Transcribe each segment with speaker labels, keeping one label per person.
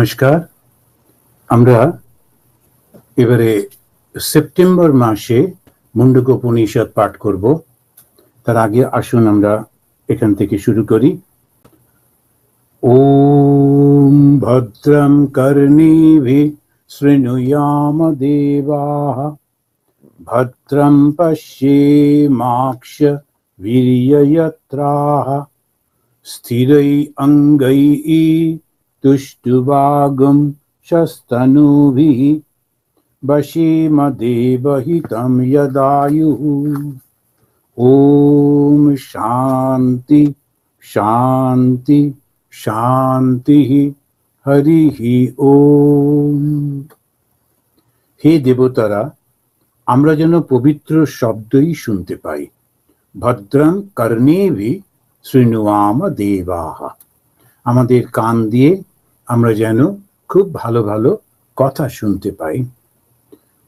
Speaker 1: নমস্কার। আমরা এবারে সেপ্টেম্বর মাসে মুন্ডকোপনিষদ পাঠ করব। তার আগে আসুন আমরা এখান থেকে শুরু করি। ওম ভদ্রম কর্ণেভিঃ শৃণুয়াম দেবাঃ, ভদ্রম পশ্যেমাক্ষভির্যজত্রাঃ, স্থিरै অঙ্গৈः তুষ্টুবাগুম শস্তনूभिः, वशेम देवहितं यदायुः। ओम शांति शांति शांति हरिः ओम। হে দেবতারা, আমরা যেন পবিত্র শব্দই শুনতে পাই। ভদ্রং কর্ণেভিঃ শৃণুয়াম দেবাঃ, আমাদের কান দিয়ে আমরা যেন খুব ভালো ভালো কথা শুনতে পাই।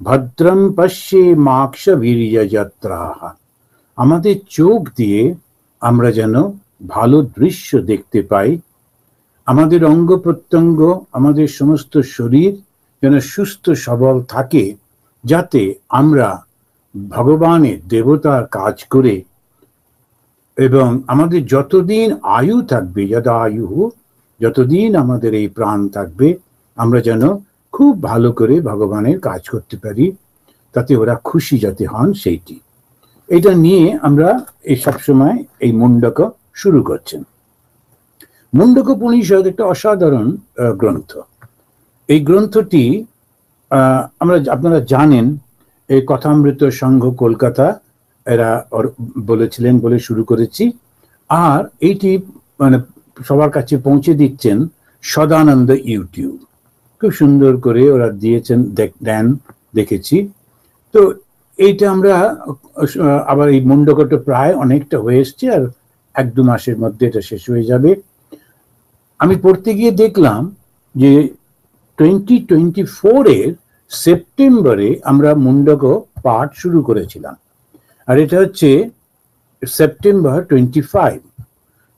Speaker 1: ভদ্রম পশ্যেমাক্ষভির্যজত্রাঃ, আমাদের চোখ দিয়ে আমরা যেন ভালো দৃশ্য দেখতে পাই। আমাদের অঙ্গ প্রত্যঙ্গ, আমাদের সমস্ত শরীর যেন সুস্থ সবল থাকে, যাতে আমরা ভগবানের দেবতার কাজ করে এবং আমাদের যতদিন আয়ু থাকবে, যদায়ু, যতদিন আমাদের এই প্রাণ থাকবে, আমরা যেন খুব ভালো করে ভগবানের কাজ করতে পারি, তাতে ওরা খুশি যাতে হন সেইটি। এটা নিয়ে আমরা এই সবসময় এই মুন্ডক শুরু করছেন। মুন্ডকোপনিষদ একটা অসাধারণ গ্রন্থ। এই গ্রন্থটি আপনারা জানেন, এই কথামৃত সংঘ কলকাতা এরা বলেছিলেন বলে শুরু করেছি। আর এইটি মানে সবার কাছে পৌঁছে দিচ্ছেন সদানন্দ ইউটিউব, খুব সুন্দর করে ওরা দিয়েছেন, দেখেছি। তো এইটা আমরা আবার এই মুন্ডকটা প্রায় অনেকটা হয়ে এসছে, আর 1-2 মাসের মধ্যে এটা শেষ হয়ে যাবে। আমি পড়তে গিয়ে দেখলাম যে 2024 সেপ্টেম্বরে আমরা মুন্ডক পাঠ শুরু করেছিলাম, আর এটা হচ্ছে সেপ্টেম্বর 25।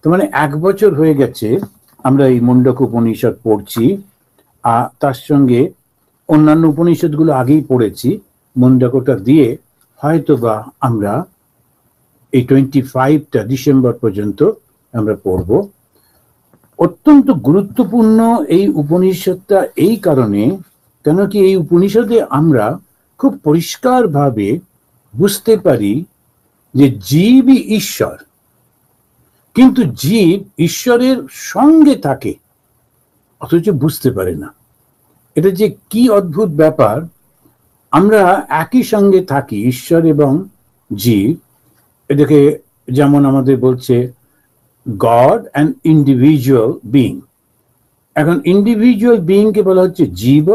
Speaker 1: তো মানে 1 বছর হয়ে গেছে আমরা এই মুন্ডক উপনিষদ পড়ছি। আর তার সঙ্গে অন্যান্য উপনিষদগুলো আগেই পড়েছি। মুন্ডকটা দিয়ে হয়তোবা আমরা এই 25টা ডিসেম্বর পর্যন্ত আমরা পড়ব। অত্যন্ত গুরুত্বপূর্ণ এই উপনিষদটা এই কারণে, কেন কি এই উপনিষদে আমরা খুব পরিষ্কারভাবে বুঝতে পারি যে জীবই ঈশ্বর, কিন্তু জীব ঈশ্বরের সঙ্গে থাকে অথচ বুঝতে পারে না। এটা যে কি অদ্ভুত ব্যাপার! আমরা একই সঙ্গে থাকি, ঈশ্বর এবং জীব। এটাকে যেমন আমাদের বলছে গড অ্যান্ড ইন্ডিভিজুয়াল বিইং। এখন ইন্ডিভিজুয়াল বিইংকে বলা হচ্ছে জীব,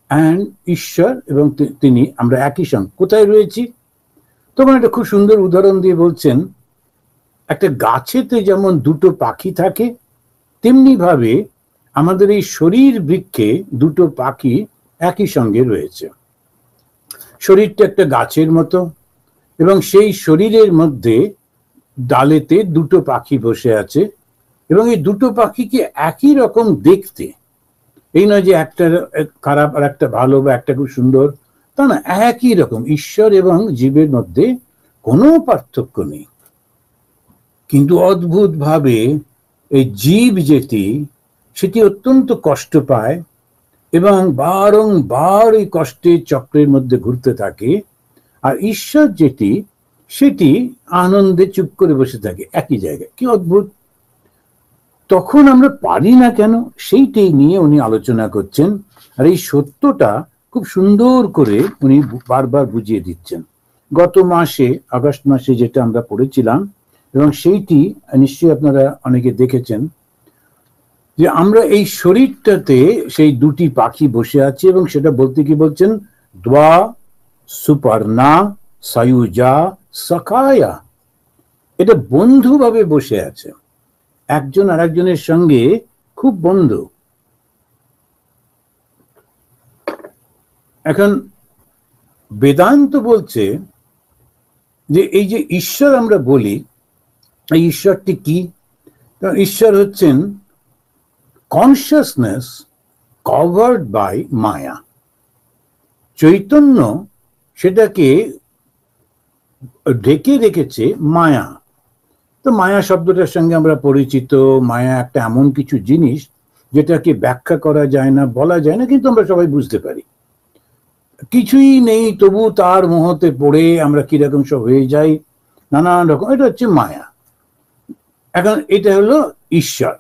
Speaker 1: অ্যান্ড ঈশ্বর এবং তিনি, আমরা একই সঙ্গে কোথায় রয়েছি। তখন একটা খুব সুন্দর উদাহরণ দিয়ে বলছেন, একটা গাছেতে যেমন 2টো পাখি থাকে, তেমনি ভাবে আমাদের এই শরীর বৃক্ষে 2টো পাখি একই সঙ্গে রয়েছে। শরীরটা একটা গাছের মতো, এবং সেই শরীরের মধ্যে ডালেতে 2টো পাখি বসে আছে, এবং এই 2টো পাখিকে একই রকম দেখতে। এই নয় যে একটা খারাপ আর একটা ভালো, বা একটা খুব সুন্দর, তা না, একই রকম। ঈশ্বর এবং জীবের মধ্যে কোনো পার্থক্য নেই। কিন্তু অদ্ভুত ভাবে এই জীব সেটি অত্যন্ত কষ্ট পায় এবং বারংবার এই কষ্টের চক্রের মধ্যে ঘুরতে থাকে। আর ঈশ্বর সেটি আনন্দে চুপ করে বসে থাকে একই জায়গায়। কি অদ্ভুত! তখন আমরা পারি না কেন, সেইটাই নিয়ে উনি আলোচনা করছেন। আর এই সত্যটা খুব সুন্দর করে উনি বারবার বুঝিয়ে দিচ্ছেন। গত মাসে, আগস্ট মাসে যেটা আমরা পড়েছিলাম, এবং সেইটি নিশ্চয়ই আপনারা অনেকে দেখেছেন, যে আমরা এই শরীরটাতে সেই 2টি পাখি বসে আছে, এবং সেটা বলতে কি বলছেন, দ্বা সুপর্ণা সায়ুজা সখায়া। এটা বন্ধু ভাবে বসে আছে, একজন আরেকজনের সঙ্গে খুব বন্ধু। এখন বেদান্ত বলছে যে এই যে ঈশ্বর আমরা বলি, এই ঈশ্বরটি কি? ঈশ্বর হচ্ছেন কনসিয়াসনেস কভার্ড বাই মায়া। চৈতন্য সেটাকে ঢেকে রেখেছে মায়া। তো মায়া শব্দটার সঙ্গে আমরা পরিচিত। মায়া একটা এমন কিছু জিনিস যেটাকে ব্যাখ্যা করা যায় না, বলা যায় না, কিন্তু আমরা সবাই বুঝতে পারি। কিছুই নেই তবু তার মোহতে পড়ে আমরা কিরকম সব হয়ে যাই, নানান রকম। এটা হচ্ছে মায়া। এখন এটা হলো ঈশ্বর।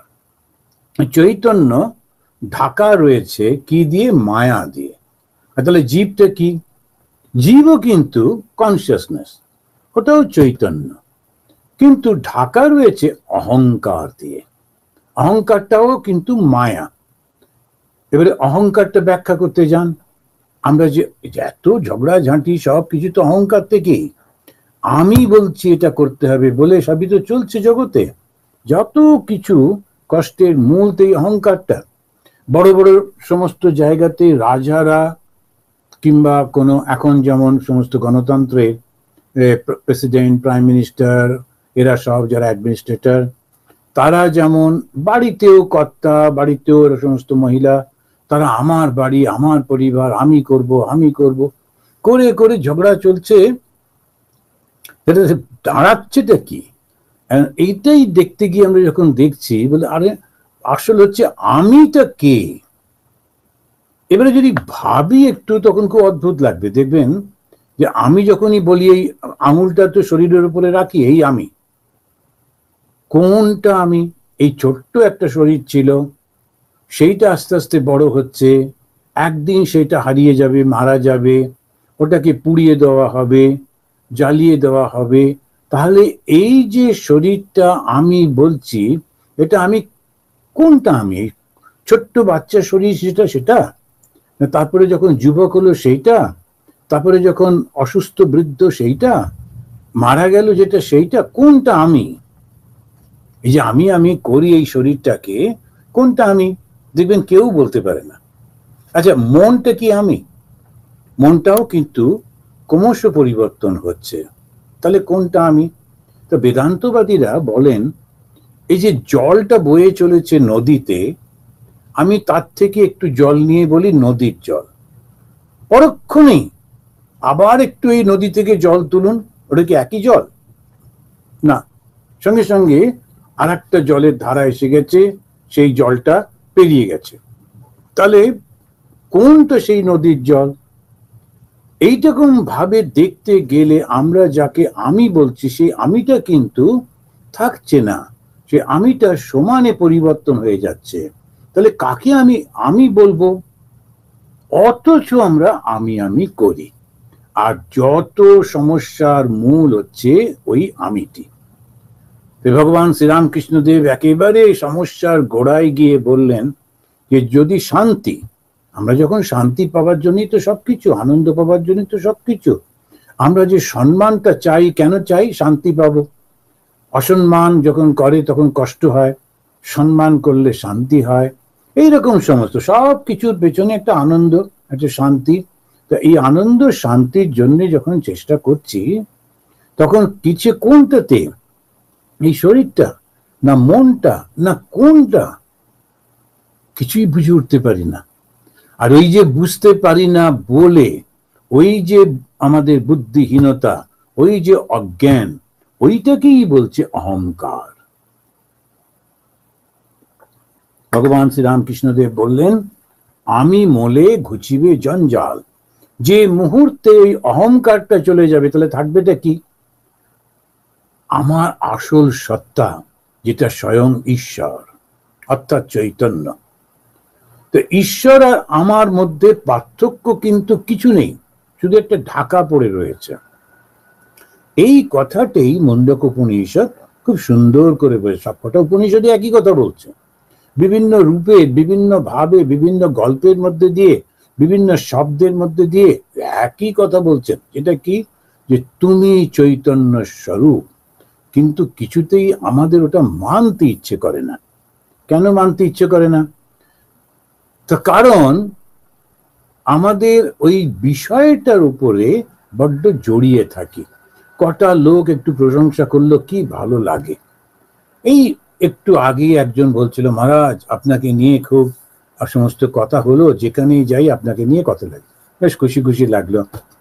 Speaker 1: চৈতন্য ঢাকা রয়েছে কি দিয়ে? মায়া দিয়ে। তাহলে জীবটা কি? জীবও কিন্তু কনসিয়াসনেস, ওটাও চৈতন্য, কিন্তু ঢাকা রয়েছে অহংকার দিয়ে। অহংকারটাও কিন্তু মায়া। এবারে অহংকারটা ব্যাখ্যা করতে যান, আমরা যে এত ঝগড়াঝাঁটি সব কিছু তো অহংকার থেকেই। আমি বলছি এটা করতে হবে বলে সবই তো চলছে জগতে। যত কিছু কষ্টের মূল তো এই অহংকারটা। বড় বড় সমস্ত জায়গাতে রাজারা কিংবা কোনো এখন যেমন সমস্ত গণতন্ত্রের প্রেসিডেন্ট, প্রাইম মিনিস্টার, এরা সব যারা অ্যাডমিনিস্ট্রেটর, তারা যেমন বাড়িতেও কর্তা, বাড়িতেও সমস্ত মহিলা, তারা আমার বাড়ি, আমার পরিবার, আমি করব আমি করব করে করে ঝগড়া চলছে। এটা দাঁড়াচ্ছেটা কি? এইটাই দেখতে গিয়ে আমরা যখন দেখছি, বলে আরে আসলে হচ্ছে আমিটা কে। এবারে যদি ভাবি একটু, তখন খুব অদ্ভুত লাগবে। দেখবেন যে আমি যখনই বলি, এই আঙুলটা তো শরীরের উপরে রাখি, এই আমি, কোনটা আমি? এই ছোট্ট একটা শরীর ছিল, সেইটা আস্তে আস্তে বড় হচ্ছে, একদিন সেটা হারিয়ে যাবে, মারা যাবে, ওটাকে পুড়িয়ে দেওয়া হবে, জ্বালিয়ে দেওয়া হবে। তাহলে এই যে শরীরটা আমি বলছি, এটা আমি কোনটা? আমি ছোট্ট বাচ্চা শরীর সেটা সেটা, তারপরে যখন যুবক হলো সেইটা, তারপরে যখন অসুস্থ বৃদ্ধ সেইটা, মারা গেল যেটা সেইটা, কোনটা আমি? এই যে আমি আমি করি এই শরীরটাকে, কোনটা আমি? দেখবেন কেউ বলতে পারে না। আচ্ছা, মনটা কি আমি? মনটাও কিন্তু ক্রমশ পরিবর্তন হচ্ছে। তাহলে কোনটা আমি? তো বেদান্তবাদীরা বলেন, এই যে জলটা বয়ে চলেছে নদীতে, আমি তার থেকে একটু জল নিয়ে বলি নদীর জল, পরক্ষণেই আবার একটু এই নদী থেকে জল তুলুন, ওটা কি একই জল? না, সঙ্গে সঙ্গে আর একটা জলের ধারা এসে গেছে, সেই জলটা পেরিয়ে গেছে। তাহলে কোনটা সেই নদীর জল? এইরকম ভাবে দেখতে গেলে আমরা যাকে আমি বলছি, সেই আমিটা কিন্তু থাকছে না, সে আমিটা সমানে পরিবর্তন হয়ে যাচ্ছে। তাহলে কাকে আমি আমি বলবো? অথচ আমরা আমি আমি করি। আর যত সমস্যার মূল হচ্ছে ওই আমিটি। ভগবান শ্রীরামকৃষ্ণদেব একেবারে সমস্যার গোড়ায় গিয়ে বললেন যে যদি শান্তি, আমরা যখন শান্তি পাওয়ার জন্যই তো সবকিছু, আনন্দ পাওয়ার জন্যই তো সবকিছু। আমরা যে সম্মানটা চাই, কেন চাই? শান্তি পাবো। অসম্মান যখন করে তখন কষ্ট হয়, সম্মান করলে শান্তি হয়। এইরকম সমস্ত সব কিছুর পেছনে একটা আনন্দ, একটা শান্তি। তো এই আনন্দ শান্তির জন্য যখন চেষ্টা করছি, তখন কিছু কোনটাতে? এই শরীরটা না মনটা না কোনটা? কিছুই বুঝে উঠতে পারি না। আর ওই যে বুঝতে পারি না বলে, ওই যে আমাদের বুদ্ধিহীনতা, ওই যে অজ্ঞান, ওইটাকেই বলছে অহংকার। ভগবান শ্রীরামকৃষ্ণদেব বললেন, আমি মোলে ঘুচিবে জঞ্জাল। যে মুহূর্তে ওই অহংকারটা চলে যাবে, তাহলে থাকবেটা কি? আমার আসল সত্তা, যেটা স্বয়ং ঈশ্বর, অর্থাৎ চৈতন্য। তো ঈশ্বর আর আমার মধ্যে পার্থক্য কিন্তু কিছু নেই, শুধু একটা ঢাকা পড়ে রয়েছে। এই কথাটাই মুন্ডক উপনিষদ খুব সুন্দর করে বলেছে। সবকটা উপনিষদে একই কথা বলছে, বিভিন্ন রূপে, বিভিন্ন ভাবে, বিভিন্ন গল্পের মধ্যে দিয়ে, বিভিন্ন শব্দের মধ্যে দিয়ে একই কথা বলছেন। এটা কি? যে তুমি চৈতন্য স্বরূপ। কিন্তু কিছুতেই আমাদের ওটা মানতে ইচ্ছে করে না। কেন মানতে ইচ্ছে করে না? তো কারণ আমাদের ওই বিষয়টার উপরে বড্ড জড়িয়ে থাকি। কটা লোক একটু প্রশংসা করলো, কি ভালো লাগে। এই একটু আগে একজন বলছিল, মহারাজ আপনাকে নিয়ে খুব আর সমস্ত কথা হলো, যেখানেই যাই আপনাকে নিয়ে কথা লাগে, বেশ খুশি খুশি লাগলো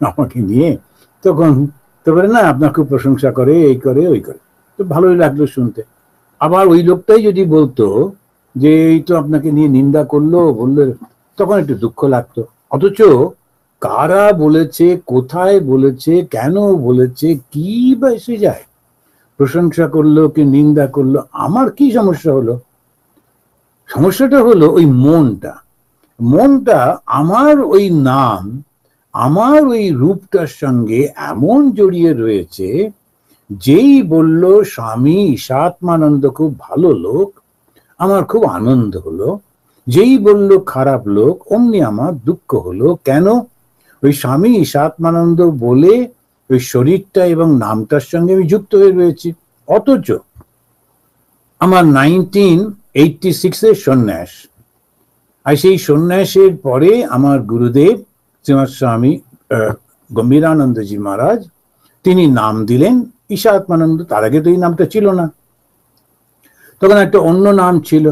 Speaker 1: আমাকে নিয়ে। তখন তারপরে না আপনার খুব প্রশংসা করে, এই করে ওই করে, তো ভালোই লাগলো শুনতে। আবার ওই লোকটাই যদি বলতো যে এই তো আপনাকে নিয়ে নিন্দা করলো বললো, তখন একটু দুঃখ লাগতো। অথচ কারা বলেছে, কোথায় বলেছে, কেন বলেছে, কি বা এসে যায়, প্রশংসা করলো কি নিন্দা করলো, আমার কি সমস্যা হলো? সমস্যাটা হলো ওই মনটা। মনটা আমার ওই নাম, আমার ওই রূপটার সঙ্গে এমন জড়িয়ে রয়েছে, যেই বলল স্বামী ঈশাত্মানন্দ খুব ভালো লোক, আমার খুব আনন্দ হলো। যেই বলল খারাপ লোক, অমনি আমার দুঃখ হলো। কেন? ওই স্বামী ঈশাত্মানন্দ বলে ওই শরীরটা এবং নামটার সঙ্গে আমি যুক্ত হয়ে রয়েছি। অথচ আমার 1986 সন্ন্যাস, আর সেই সন্ন্যাসের পরে আমার গুরুদেব শ্রীমৎ স্বামী গম্ভীরানন্দজি মহারাজ তিনি নাম দিলেন ঈশাত্মানন্দ। তার আগে তো এই নামটা ছিল না, তখন একটা অন্য নাম ছিল,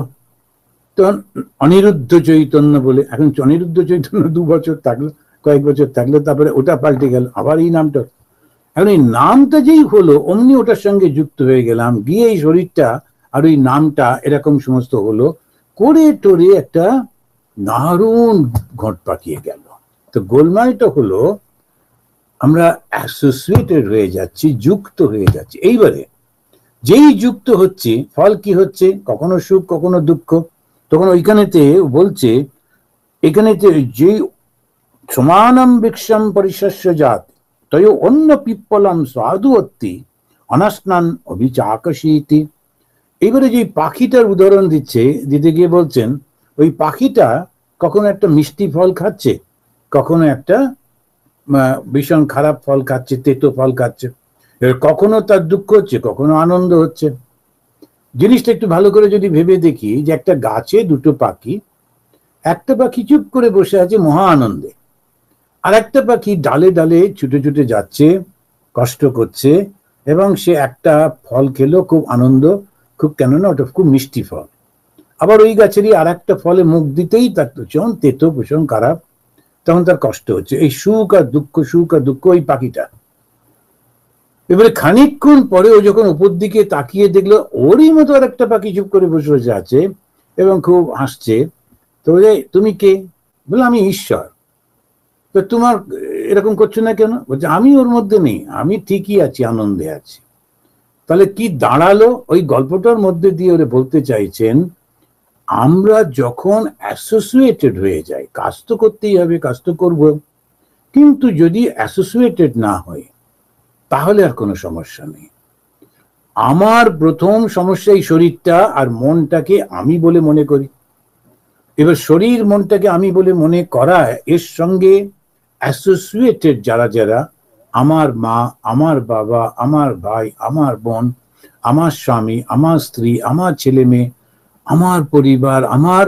Speaker 1: তখন অনিরুদ্ধ চৈতন্য বলে। এখন অনিরুদ্ধ চৈতন্য 2 বছর থাকলো, কয়েক বছর থাকলো, তারপরে ওটা পাল্টে গেল, আবার এই নামটা। এখন এই নামটা যেই হলো অমনি ওটার সঙ্গে যুক্ত হয়ে গেলাম, গিয়ে এই শরীরটা আর ওই নামটা এরকম সমস্ত হলো, করে টোরে একটা দারুণ ঘট পাকিয়ে গেল। তো গোলমালটা হলো আমরা অ্যাসোসিয়েটেড হয়ে যাচ্ছি, যুক্ত হয়ে যাচ্ছি। এইবারে যেই যুক্ত হচ্ছে, ফল কি হচ্ছে? কখনো সুখ, কখনো দুঃখ। তখন ওইখানেতে বলছে, এখানেতে যে সমানম বৃক্ষম পরিশস্য জাত তয় অন্য পিপ্পলম সাধু অত্তি অনাস্নান অভিচাকশীতি। এইবারে যে পাখিটার উদাহরণ দিতে গিয়ে বলছেন, ওই পাখিটা কখনো একটা মিষ্টি ফল খাচ্ছে, কখনো একটা ভীষণ খারাপ ফল খাচ্ছে, তেতো ফল খাচ্ছে। কখনো তার দুঃখ হচ্ছে, কখনো আনন্দ হচ্ছে। জিনিসটা একটু ভালো করে যদি ভেবে দেখি, যে একটা গাছে দুটো পাখি, একটা পাখি চুপ করে বসে আছে মহা আনন্দে, আর একটা পাখি ডালে ডালে ছুটে ছুটে যাচ্ছে, কষ্ট করছে, এবং সে একটা ফল খেলো খুব আনন্দ, খুব, কেননা ওটা খুব মিষ্টি ফল। আবার ওই গাছেরই আর একটা ফলে মুখ দিতেই তার ভীষণ তেতো, ভীষণ খারাপ, তখন তার কষ্ট হচ্ছে। এই সুখ আর দুঃখ, সুখ আর দুঃখ, ওই পাখিটা। এবারে খানিকক্ষণ পরে ও যখন উপর দিকে তাকিয়ে দেখলো ওরই মতো আর একটা পাখি চুপ করে বসে বসে আছে এবং খুব হাসছে, তো তুমি কে? বলে আমি ঈশ্বর। তো তোমার এরকম করছো না কেন? বলছে আমি ওর মধ্যে নেই, আমি ঠিকই আছি, আনন্দে আছি। তাহলে কি দাঁড়ালো? ওই গল্পটার মধ্যে দিয়ে ওরা বলতে চাইছেন, আমরা যখন অ্যাসোসিয়েটেড হয়ে যাই, কাজ তো করতেই হবে, কাজ তো করবো, কিন্তু যদি অ্যাসোসিয়েটেড না হয় তাহলে আর কোনো সমস্যা নেই। আমার প্রথম সমস্যা এই শরীরটা আর মনটাকে আমি বলে মনে করি। এবার শরীর মনটাকে আমি বলে মনে করা, এর সঙ্গে অ্যাসোসিয়েটেড যারা যারা, আমার মা, আমার বাবা, আমার ভাই, আমার বোন, আমার স্বামী, আমার স্ত্রী, আমার ছেলে মেয়ে, আমার পরিবার, আমার,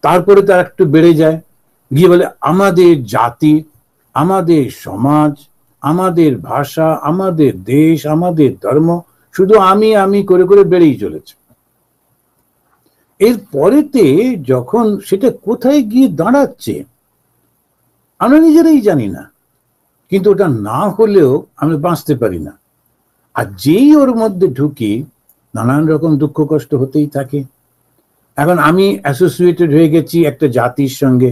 Speaker 1: তারপরে তার একটু বেড়ে যায়, গিয়ে বলে আমাদের জাতি, আমাদের সমাজ, আমাদের ভাষা, আমাদের দেশ, আমাদের ধর্ম, শুধু আমি আমি করে করে বেড়েই চলেছে। এর পরেতে যখন সেটা কোথায় গিয়ে দাঁড়াচ্ছে আমরা নিজেরাই জানি না, কিন্তু ওটা না হলেও আমি বাঁচতে পারি না। আর যেই ওর মধ্যে ঢুকি, নানান রকম দুঃখ কষ্ট হতেই থাকে। এখন আমি অ্যাসোসিয়েটেড হয়ে গেছি একটা জাতির সঙ্গে,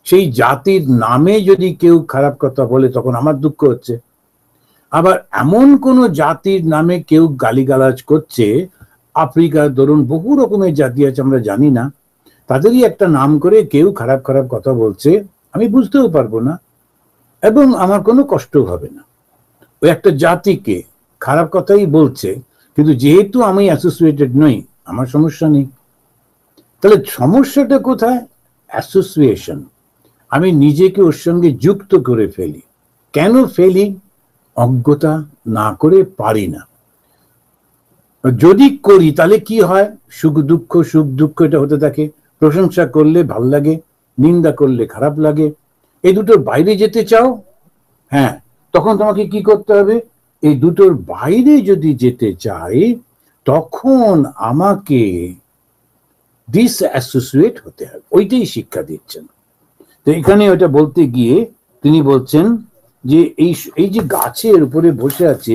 Speaker 1: সেই জাতির নামে যদি কেউ খারাপ কথা বলে তখন আমার দুঃখ হচ্ছে। আবার এমন কোন জাতির নামে কেউ গালিগালাজ করছে, আফ্রিকার ধরুন বহু রকমের জাতি আছে আমরা জানি না, তাদেরই একটা নাম করে কেউ খারাপ খারাপ কথা বলছে, আমি বুঝতেও পারবো না এবং আমার কোনো কষ্ট হবে না। ওই একটা জাতিকে খারাপ কথাই বলছে, কিন্তু যেহেতু আমি অ্যাসোসিয়েটেড নই, আমার সমস্যা নেই। তাহলে সমস্যাটা কোথায়? অ্যাসোসিয়েশন। আমি নিজেকে ওর সঙ্গে যুক্ত করে ফেলি। কেন ফেলি? অজ্ঞতা না করে পারি না। যদি করি তাহলে কি হয়? সুখ দুঃখ, সুখ দুঃখ এটা হতে থাকে। প্রশংসা করলে ভাল লাগে, নিন্দা করলে খারাপ লাগে। এই দুটোর বাইরে যেতে চাও, হ্যাঁ, তখন তোমাকে কি করতে হবে? এই দুটোর বাইরে যদি যেতে চাই, তখন আমাকে ডিস অ্যাসোসিয়েট হতে হবে, ওইটাই শিক্ষা দিচ্ছেন। তো এখানে ওটা বলতে গিয়ে তিনি বলছেন যে এই যে গাছের উপরে বসে আছে,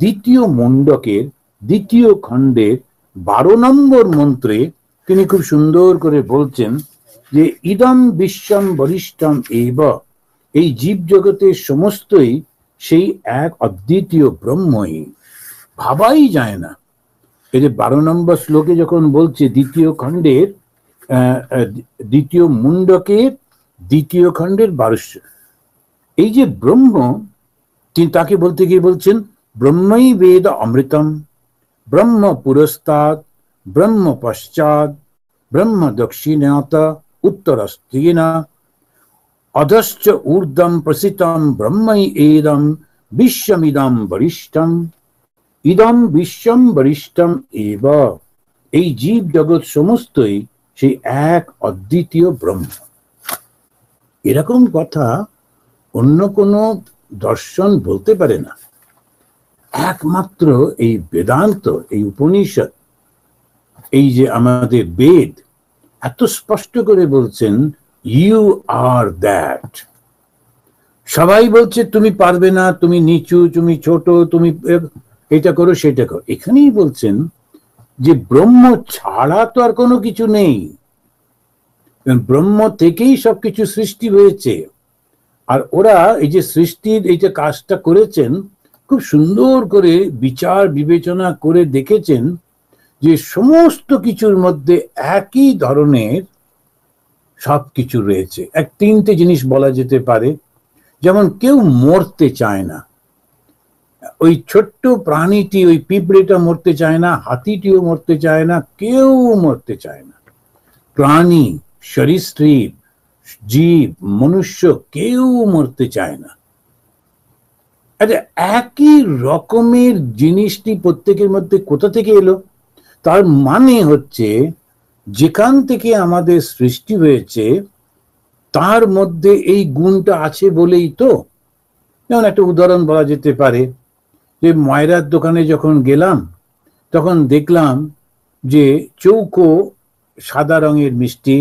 Speaker 1: দ্বিতীয় মণ্ডকের দ্বিতীয় খণ্ডের 12 নম্বর মন্ত্রে তিনি খুব সুন্দর করে বলছেন যে ইদম বিশ্বম বরিষ্ঠম এব, এই জীব জগতের সমস্তই সেই এক অদ্বিতীয় ব্রহ্মই, ভাবাই যায় না। এই যে 12 নম্বর শ্লোকে যখন বলছে দ্বিতীয় খণ্ডের দ্বিতীয় মুন্ডকের দ্বিতীয় খণ্ডের 12, এই যে ব্রহ্ম, তিনি তাকে বলতে গিয়ে বলছেন ব্রহ্মই বেদ অমৃতম, ব্রহ্ম পুরস্তাদ, ব্রহ্ম পশ্চাৎ, ব্রহ্ম দক্ষিণাত, উত্তরস্তেন, অধশ্চ ঊর্ধ্বম প্রসিতম ব্রহ্মই এদম বিশ্বমিদম বরিষ্ঠম, ইদম বিশ্বম বরিষ্ঠম এব, এই জীব জগৎ সমস্তই সেই এক অদ্বিতীয় ব্রহ্ম। এরকম কথা অন্য কোনো দর্শন বলতে পারে না, একমাত্র এই বেদান্ত, এই উপনিষদ, এই যে আমাদের বেদ এত স্পষ্ট করে বলছেন ইউ আর দ্যাট। সবাই বলছে তুমি পারবে না, তুমি নিচু, তুমি ছোট, তুমি এটা করো সেটা করো, এখানেই বলছেন যে ব্রহ্ম ছাড়া তো আর কোনো কিছু নেই, ব্রহ্ম থেকেই সবকিছু সৃষ্টি হয়েছে। আর ওরা এই যে সৃষ্টির এই যে কাজটা করেছেন, খুব সুন্দর করে বিচার বিবেচনা করে দেখেছেন যে সমস্ত কিছুর মধ্যে একই ধরনের সবকিছু রয়েছে। এক 3টে জিনিস বলা যেতে পারে, যেমন কেউ মরতে চায় না, ওই ছোট্ট প্রাণীটি, ওই পিঁপড়েটা মরতে চায় না, হাতিটিও মরতে চায় না, কেউ মরতে চায় না। প্রাণী, সরীসৃপ, জীব, মনুষ্য কেউ মরতে চায় না। আচ্ছা, একই রকমের জিনিসটি প্রত্যেকের মধ্যে কোথা থেকে এলো? তার মানে হচ্ছে যেখান থেকে আমাদের সৃষ্টি হয়েছে তার মধ্যে এই গুণটা আছে বলেই তো। যেমন একটা উদাহরণ বলা যেতে পারে যে ময়রার দোকানে যখন গেলাম তখন দেখলাম যে চৌকো সাদা রঙের মিষ্টি,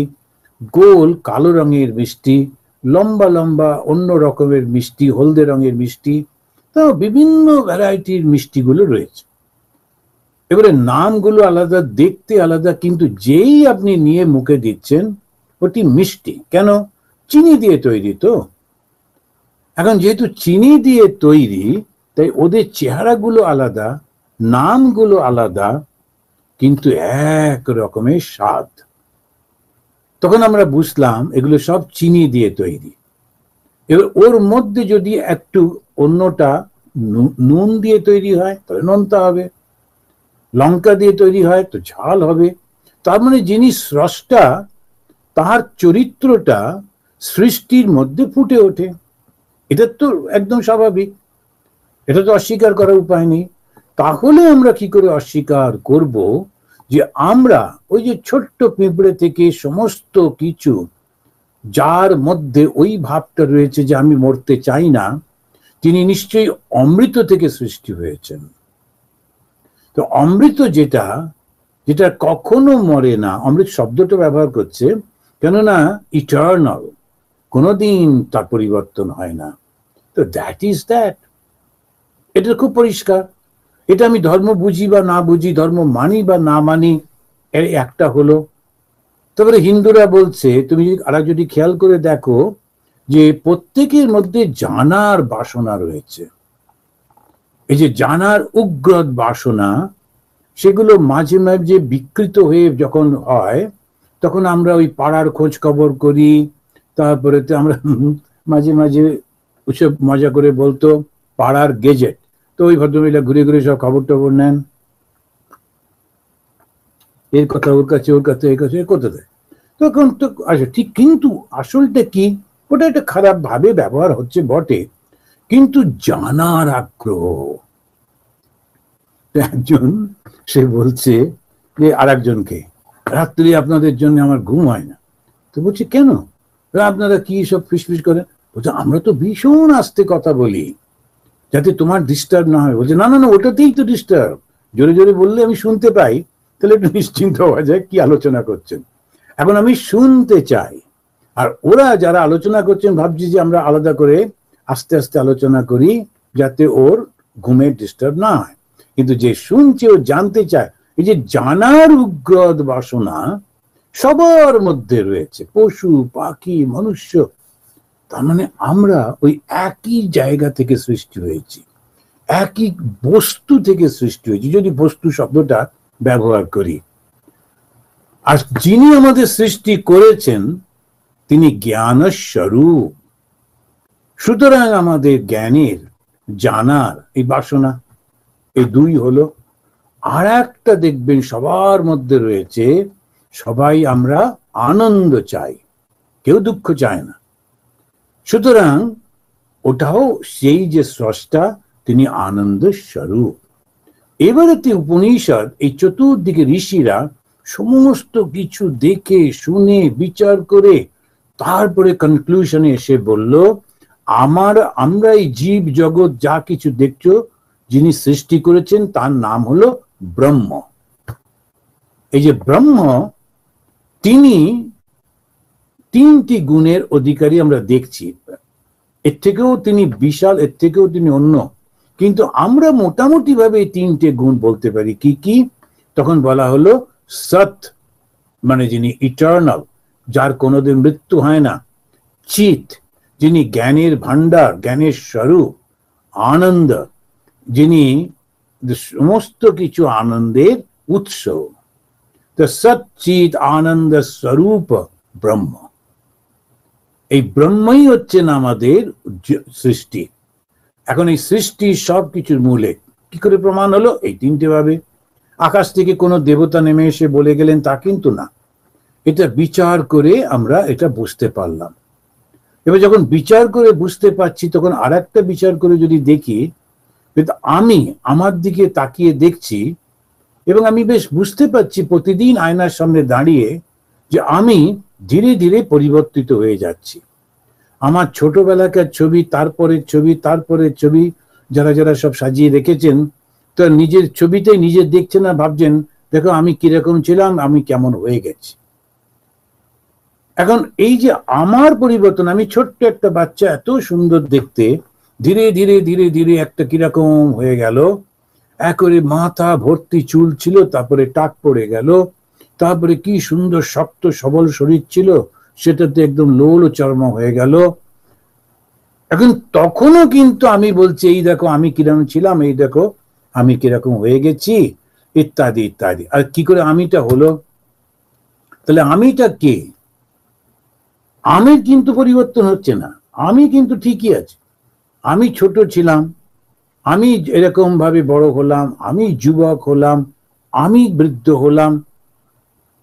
Speaker 1: গোল কালো রঙের মিষ্টি, লম্বা লম্বা অন্য রকমের মিষ্টি, হলদে রঙের মিষ্টি, তো বিভিন্ন ভ্যারাইটির মিষ্টিগুলো রয়েছে। এবারে নামগুলো আলাদা, দেখতে আলাদা, কিন্তু যেই আপনি নিয়ে মুখে দিচ্ছেন ওটি মিষ্টি। কেন? চিনি দিয়ে তৈরি তো। এখন যেহেতু চিনি দিয়ে তৈরি, তাই ওদের চেহারাগুলো আলাদা, নামগুলো আলাদা, কিন্তু এক রকমের স্বাদ। তখন আমরা বুঝলাম এগুলো সব চিনি দিয়ে তৈরি। এবার ওর মধ্যে যদি একটু অন্যটা নুন দিয়ে তৈরি হয় তাহলে নোনতা হবে, লঙ্কা দিয়ে তৈরি হয় তো ঝাল হবে। তার মানে যিনি স্রষ্টা, তার চরিত্রটা সৃষ্টির মধ্যে ফুটে ওঠে। এটা তো একদম স্বাভাবিক, এটা তো অস্বীকার করার উপায় নেই। তাহলে আমরা কি করে অস্বীকার করব যে আমরা ওই যে ছোট্ট পিঁপড়ে থেকে সমস্ত কিছু, যার মধ্যে ওই ভাবটা রয়েছে যে আমি মরতে চাই না, তিনি নিশ্চয়ই অমৃত থেকে সৃষ্টি হয়েছেন। তো অমৃত যেটা যেটা কখনো মরে না, অমৃত শব্দটা ব্যবহার করছে কেননা ইটার্নাল, কোনোদিন তার পরিবর্তন হয় না। তো দ্যাট ইজ দ্যাট, এটা খুব পরিষ্কার। এটা আমি ধর্ম বুঝি বা না বুঝি, ধর্ম মানি বা না মানি, এর একটা হলো। তারপরে হিন্দুরা বলছে, তুমি যদি খেয়াল করে দেখো যে প্রত্যেকের মধ্যে জানার বাসনা রয়েছে। এই যে জানার উগ্র বাসনা, সেগুলো মাঝে মাঝে বিকৃত হয়ে যখন হয় তখন আমরা ওই পাড়ার খোঁজ খবর করি। তারপরে তো আমরা মাঝে মাঝে ওসব মজা করে বলতো পাড়ার গেজেট, তো ওই ভদ্রমহিলা ঘুরে ঘুরে সব খবর টবর নেন, এর কথা ওর কাছে, ওর কাছে এর কাছে করতে দেয়। তখন তো আচ্ছা ঠিক, কিন্তু আসলটা কি? ওটা একটা খারাপ ভাবে ব্যবহার হচ্ছে বটে, কিন্তু জানার আগ্রহ। একজন সে বলছে যে আর একজনকে, রাত্রি আপনাদের জন্য আমার ঘুম হয় না। তো বলছে কেন, আপনারা কি সব ফিসফিস করেন? বলছে আমরা তো ভীষণ আস্তে কথা বলি যাতে তোমার ডিস্টার্ব না হয়। বলছে না না না, ওটাতেই তো ডিস্টার্ব, জোরে জোরে বললে আমি শুনতে পাই, তাহলে একটু নিশ্চিন্ত হওয়া যায় কি আলোচনা করছেন। এখন আমি শুনতে চাই। আর ওরা যারা আলোচনা করছেন ভাবছি যে আমরা আলাদা করে আস্তে আস্তে আলোচনা করি যাতে ওর ঘুমের ডিস্টার্ব না হয়, কিন্তু যে শুনছে ও জানতে চায়। এই যে জানার উগ্রদ বাসনা সবার মধ্যে রয়েছে, পশু পাখি মনুষ্য। তার মানে আমরা ওই একই জায়গা থেকে সৃষ্টি হয়েছি, একই বস্তু থেকে সৃষ্টি হয়েছি, যদি বস্তু শব্দটা ব্যবহার করি। আর যিনি আমাদের সৃষ্টি করেছেন তিনি জ্ঞান স্বরূপ। সুতরাং আমাদের জ্ঞানের, জানার এই বাসনা, এই দুই হলো। আর একটা দেখবেন সবার মধ্যে রয়েছে, সবাই আমরা আনন্দ চাই, কেউ দুঃখ চায় না। সুতরাং ওটাও সেই যে স্রষ্টা তিনি আনন্দ স্বরূপ। এবারে উপনিষদ, এই চতুর্দিকে ঋষিরা সমস্ত কিছু দেখে শুনে বিচার করে তারপরে কনক্লুশনে এসে বলল, আমরা এই জীব জগৎ যা কিছু দেখছো, যিনি সৃষ্টি করেছেন তার নাম হলো ব্রহ্ম। এই যে ব্রহ্ম, তিনি তিনটি গুণের অধিকারী আমরা দেখছি। এর থেকেও তিনি বিশাল, এর থেকেও তিনি অন্য, কিন্তু আমরা মোটামুটি ভাবে এই তিনটে গুণ বলতে পারি। কি কি? তখন বলা হলো সৎ, মানে যিনি ইটার্নাল, যার কোনোদিন মৃত্যু হয় না। চিত, যিনি জ্ঞানের ভান্ডার, জ্ঞানের স্বরূপ। আনন্দ, যিনি সমস্ত কিছু আনন্দের উৎস। তো সৎ চিত আনন্দ স্বরূপ ব্রহ্ম, এই ব্রহ্মই হচ্ছেন আমাদের সৃষ্টি। এখন এই সৃষ্টি সব কিছুর মূলে কি করে প্রমাণ হলো? এই তিনটে ভাবে। আকাশ থেকে কোনো দেবতা নেমে এসে বলে গেলেন তা কিন্তু না, এটা বিচার করে আমরা এটা বুঝতে পারলাম। এবার যখন বিচার করে বুঝতে পারছি, তখন আর একটা বিচার করে যদি দেখি, আমি আমার দিকে তাকিয়ে দেখছি এবং আমি বেশ বুঝতে পারছি প্রতিদিন আয়নার সামনে দাঁড়িয়ে যে আমি ধীরে ধীরে পরিবর্তিত হয়ে যাচ্ছি। আমার ছোটবেলাকার ছবি, তারপরের ছবি, তারপরের ছবি, যারা যারা সব সাজিয়ে রেখেছেন, তো নিজের ছবিতেই নিজে দেখছেন আর ভাবছেন দেখো আমি কিরকম ছিলাম, আমি কেমন হয়ে গেছি। এখন এই যে আমার পরিবর্তন, আমি ছোট্ট একটা বাচ্চা, এত সুন্দর দেখতে, ধীরে ধীরে ধীরে ধীরে একটা কিরকম হয়ে গেল। একেবারে মাথা ভর্তি চুল ছিল, তারপরে টাক পড়ে গেল, তারপরে কি সুন্দর শক্ত সবল শরীর ছিল, সেটাতে একদম লোল চর্ম হয়ে গেল। এখন তখনও কিন্তু আমি বলছি এই দেখো আমি কিরকম ছিলাম, এই দেখো আমি কিরকম হয়ে গেছি, ইত্যাদি ইত্যাদি। আর কি করে আমিটা হলো? তাহলে আমিটা কে? আমি কিন্তু পরিবর্তন হচ্ছে না, আমি কিন্তু ঠিকই আছে। আমি ছোট ছিলাম, আমি এরকম ভাবে বড় হলাম, আমি যুবক হলাম, আমি বৃদ্ধ হলাম,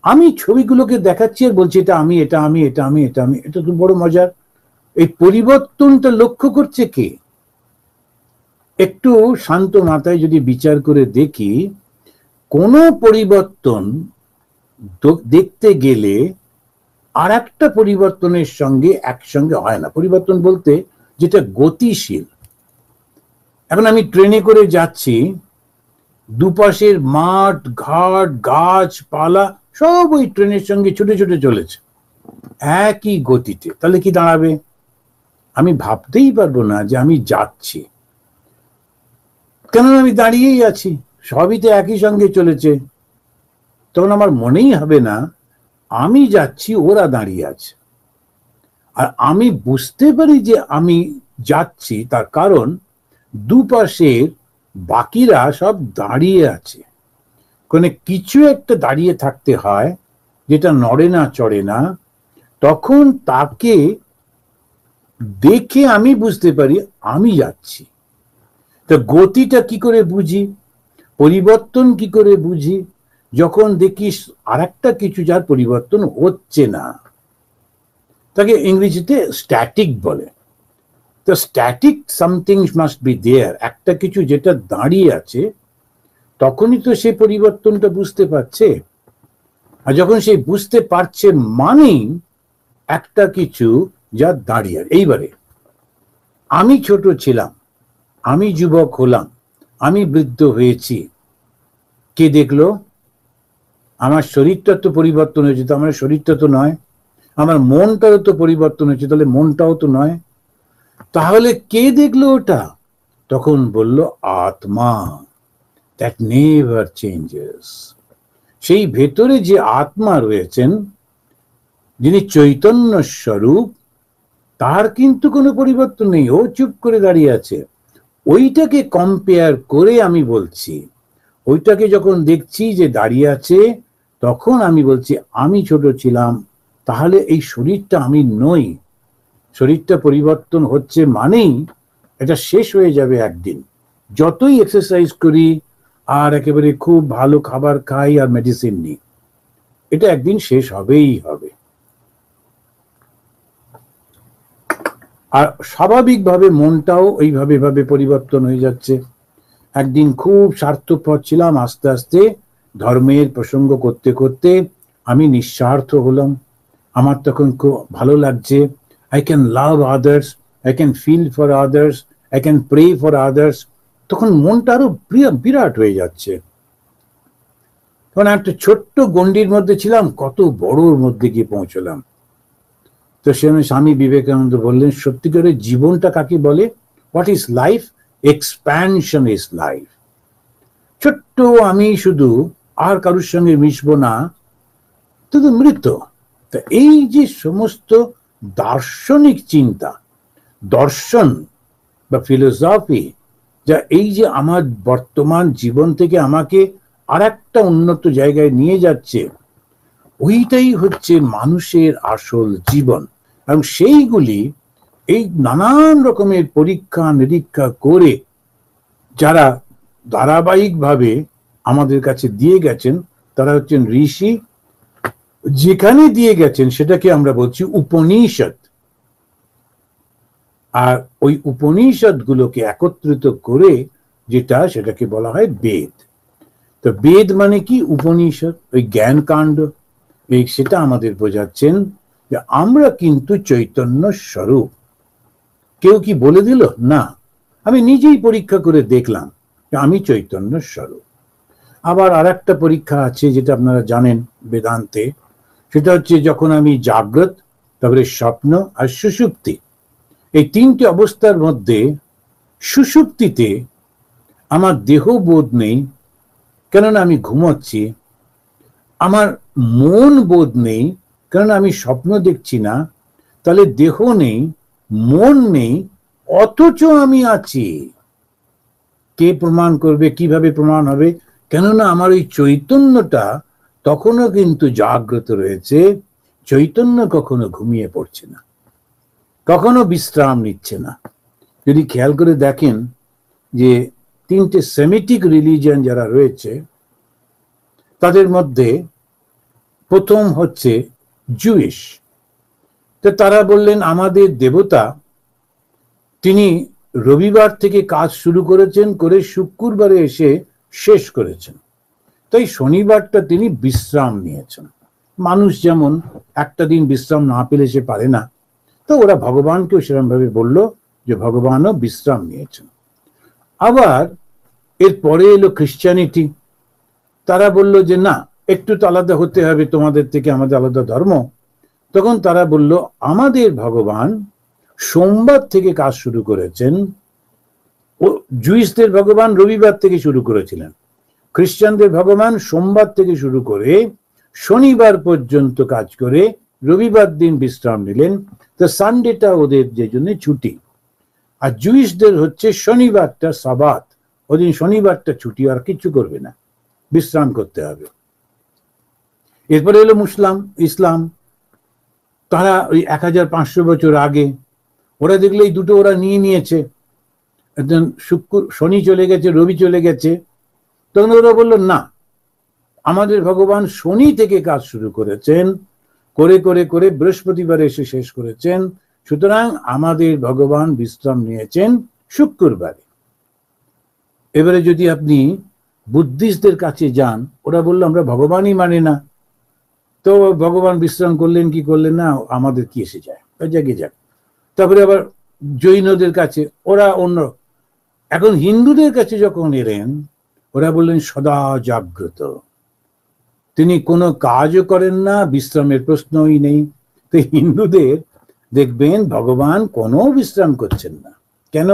Speaker 1: আমি ছবিগুলোকে দেখাচ্ছি আর বলছি এটা আমি, এটা আমি, এটা আমি, এটা আমি। এটা তো বড় মজার। এই পরিবর্তনটা লক্ষ্য করছে কে? একটু শান্ত মাথায় যদি বিচার করে দেখি, কোন পরিবর্তন দেখতে গেলে আর একটা পরিবর্তনের সঙ্গে একসঙ্গে হয় না। পরিবর্তন বলতে যেটা গতিশীল। এখন আমি ট্রেনে করে যাচ্ছি, দুপাশের মাঠ ঘাট গাছপালা সব ওই ট্রেনের সঙ্গে ছুটে ছুটে চলেছে একই গতিতে। তাহলে কি দাঁড়াবে? আমি ভাবতেই পারবো না যে আমি যাচ্ছি, কেন আমি দাঁড়িয়েই আছি, সবই তো একই সঙ্গে চলেছে। তখন আমার মনেই হবে না আমি যাচ্ছি, ওরা দাঁড়িয়ে আছে। আর আমি বুঝতে পারি যে আমি যাচ্ছি, তার কারণ দুপাশের বাকিরা সব দাঁড়িয়ে আছে। কোনো কিছু একটা দাঁড়িয়ে থাকতে হয় যেটা নড়ে না চড়ে না, তখন তাকে দেখে আমি বুঝতে পারি আমি যাচ্ছি। তো গতিটা কি করে বুঝি, পরিবর্তন কি করে বুঝি? যখন দেখিস আর একটা কিছু যার পরিবর্তন হচ্ছে না, তাকে ইংরেজিতে স্ট্যাটিক বলে। তো static something must be there, একটা কিছু যেটা দাঁড়িয়ে আছে, তখনই তো সে পরিবর্তনটা বুঝতে পারছে। আর যখন সে বুঝতে পারছে মানেই একটা কিছু যা দাঁড়িয়ে। এইবারে আমি ছোট ছিলাম, আমি যুবক হলাম, আমি বৃদ্ধ হয়েছি, কে দেখলো? আমার শরীরটা তো পরিবর্তন হয়েছে, তো আমার শরীরটা তো নয়। আমার মনটারও তো পরিবর্তন হয়েছে, তাহলে মনটাও তো নয়। তাহলে কে দেখলো ওটা? তখন বলল আত্মা, দ্যাট নেভার চেঞ্জেস। সেই ভেতরে যে আত্মা রয়েছেন, যিনি চৈতন্য স্বরূপ, তার কিন্তু কোনো পরিবর্তন নেই, ও চুপ করে দাঁড়িয়ে আছে। ওইটাকে কম্পেয়ার করে আমি বলছি, ওইটাকে যখন দেখছি যে দাঁড়িয়ে আছে, তখন আমি বলছি আমি ছোট ছিলাম, তাহলে এই শরীরটা আমি নই। শরীরটা পরিবর্তন হচ্ছে মানেই এটা শেষ হয়ে যাবে একদিন। যতই এক্সারসাইজ করি আর একেবারে খুব ভালো খাবার খাই আর মেডিসিন নিই, এটা একদিন শেষ হবেই হবে। আর স্বাভাবিকভাবে মনটাও এইভাবে পরিবর্তন হয়ে যাচ্ছে। একদিন খুব স্বার্থপর ছিলাম, আস্তে আস্তে ধর্মের প্রসঙ্গ করতে করতে আমি নিঃস্বার্থ হলাম। আমার তখন খুব ভালো লাগছে, I can love others, I can feel for others, I can pray for others. তখন মনটা আরো বিরাট হয়ে যাচ্ছে। তখন একটা ছোট্ট গণ্ডির মধ্যে ছিলাম, কত বড়োর মধ্যে গিয়ে পৌঁছলাম। তো সেখানে স্বামী বিবেকানন্দ বললেন, সত্যিকারের জীবনটা কাকে বলে? What is life? Expansion is life. ছোট্ট আমি শুধু, আর কারোর সঙ্গে মিশবো না, শুধু মৃত। তা এই যে সমস্ত দার্শনিক চিন্তা, দর্শন বা ফিলোসফি, যা এই যে আমার বর্তমান জীবন থেকে আমাকে আর একটা উন্নত জায়গায় নিয়ে যাচ্ছে, ওইটাই হচ্ছে মানুষের আসল জীবন। এবং সেইগুলি এই নানান রকমের পরীক্ষা নিরীক্ষা করে যারা ধারাবাহিকভাবে আমাদের কাছে দিয়ে গেছেন, তারা হচ্ছেন ঋষি। যেখানে দিয়ে গেছেন সেটাকে আমরা বলছি উপনিষদ। আর ওই উপনিষদ গুলোকে একত্রিত করে যেটা, সেটাকে বলা হয় বেদ। তো বেদ মানে কি? উপনিষদ, ওই জ্ঞান কাণ্ড। এই সেটা আমাদের বোঝাচ্ছেন যে আমরা কিন্তু চৈতন্য স্বরূপ। কেউ কি বলে দিল? না, আমি নিজেই পরীক্ষা করে দেখলাম যে আমি চৈতন্য স্বরূপ। আবার আর একটা পরীক্ষা আছে, যেটা আপনারা জানেন বেদান্তে, সেটা হচ্ছে যখন আমি জাগ্রত, তারপরে স্বপ্ন আর সুষুপ্তি, এই তিনটি অবস্থার মধ্যে সুষুপ্তিতে আমার দেহ বোধ নেই, কেননা আমি ঘুমোচ্ছি। আমার মন বোধ নেই, কারণ আমি স্বপ্ন দেখছি না। তাহলে দেহ নেই, মন নেই, অথচ আমি আছি। কে প্রমাণ করবে? কিভাবে প্রমাণ হবে? কেননা আমার ওই চৈতন্যটা তখনও কিন্তু জাগ্রত রয়েছে। চৈতন্য কখনো ঘুমিয়ে পড়ছে না, কখনো বিশ্রাম নিচ্ছে না। যদি খেয়াল করে দেখেন যে তিনটে সেমিটিক রিলিজিয়ন যারা রয়েছে, তাদের মধ্যে প্রথম হচ্ছে জুইশ। তো তারা বললেন আমাদের দেবতা, তিনি রবিবার থেকে কাজ শুরু করেছেন, করে শুক্রবারে এসে শেষ করেছেন। তাই শনিবারটা তিনি বিশ্রাম নিয়েছেন। মানুষ যেমন একটা দিন বিশ্রাম না পেলে সে পারে না, তো ওরা ভগবানকেও সেরকম ভাবে বলল যে ভগবানও বিশ্রাম নিয়েছেন। আবার এরপরে এলো খ্রিস্টানিটি। তারা বলল যে না, একটু তো আলাদা হতে হবে তোমাদের থেকে, আমাদের আলাদা ধর্ম। তখন তারা বলল আমাদের ভগবান সোমবার থেকে কাজ শুরু করেছেন। ও জুইসদের ভগবান রবিবার থেকে শুরু করেছিলেন, খ্রিস্টানদের ভগবান সোমবার থেকে শুরু করে শনিবার পর্যন্ত কাজ করে রবিবার দিন বিশ্রাম নিলেন। তো সানডেটা ওদের যে জন্য ছুটি। আর জুইসদের হচ্ছে শনিবারটা সাবাত, ওদিন শনিবারটা ছুটি, আর কিছু করবে না, বিশ্রাম করতে হবে। এরপরে এলো ইসলাম। তারা ওই 1500 বছর আগে, ওরা দেখলে এই দুটো ওরা নিয়ে নিয়েছে। একজন শনি চলে গেছে, রবি চলে গেছে। তখন ওরা বললো না, আমাদের ভগবান শনি থেকে কাজ শুরু করেছেন, করে করে করে বৃহস্পতিবার এসে শেষ করেছেন। সুতরাং আমাদের ভগবান বিশ্রাম নিয়েছেন শুক্রবারে। এবারে যদি আপনি বুদ্ধিস্টদের কাছে যান, ওরা বললো আমরা ভগবানই মানে না, তো ভগবান বিশ্রাম করলেন কি করলেন না আমাদের কি এসে যায়, জাগে যাক। তারপরে আবার জৈনদের কাছে, ওরা অন্য। এখন হিন্দুদের কাছে যখন এলেন, ওরা বললেন সদা জাগ্রত। তিনি কোনো কাজও করেন না, বিশ্রামের প্রশ্নই নেই। তো হিন্দুদের দেখবেন ভগবান কোনো বিশ্রাম করছেন না। কেন?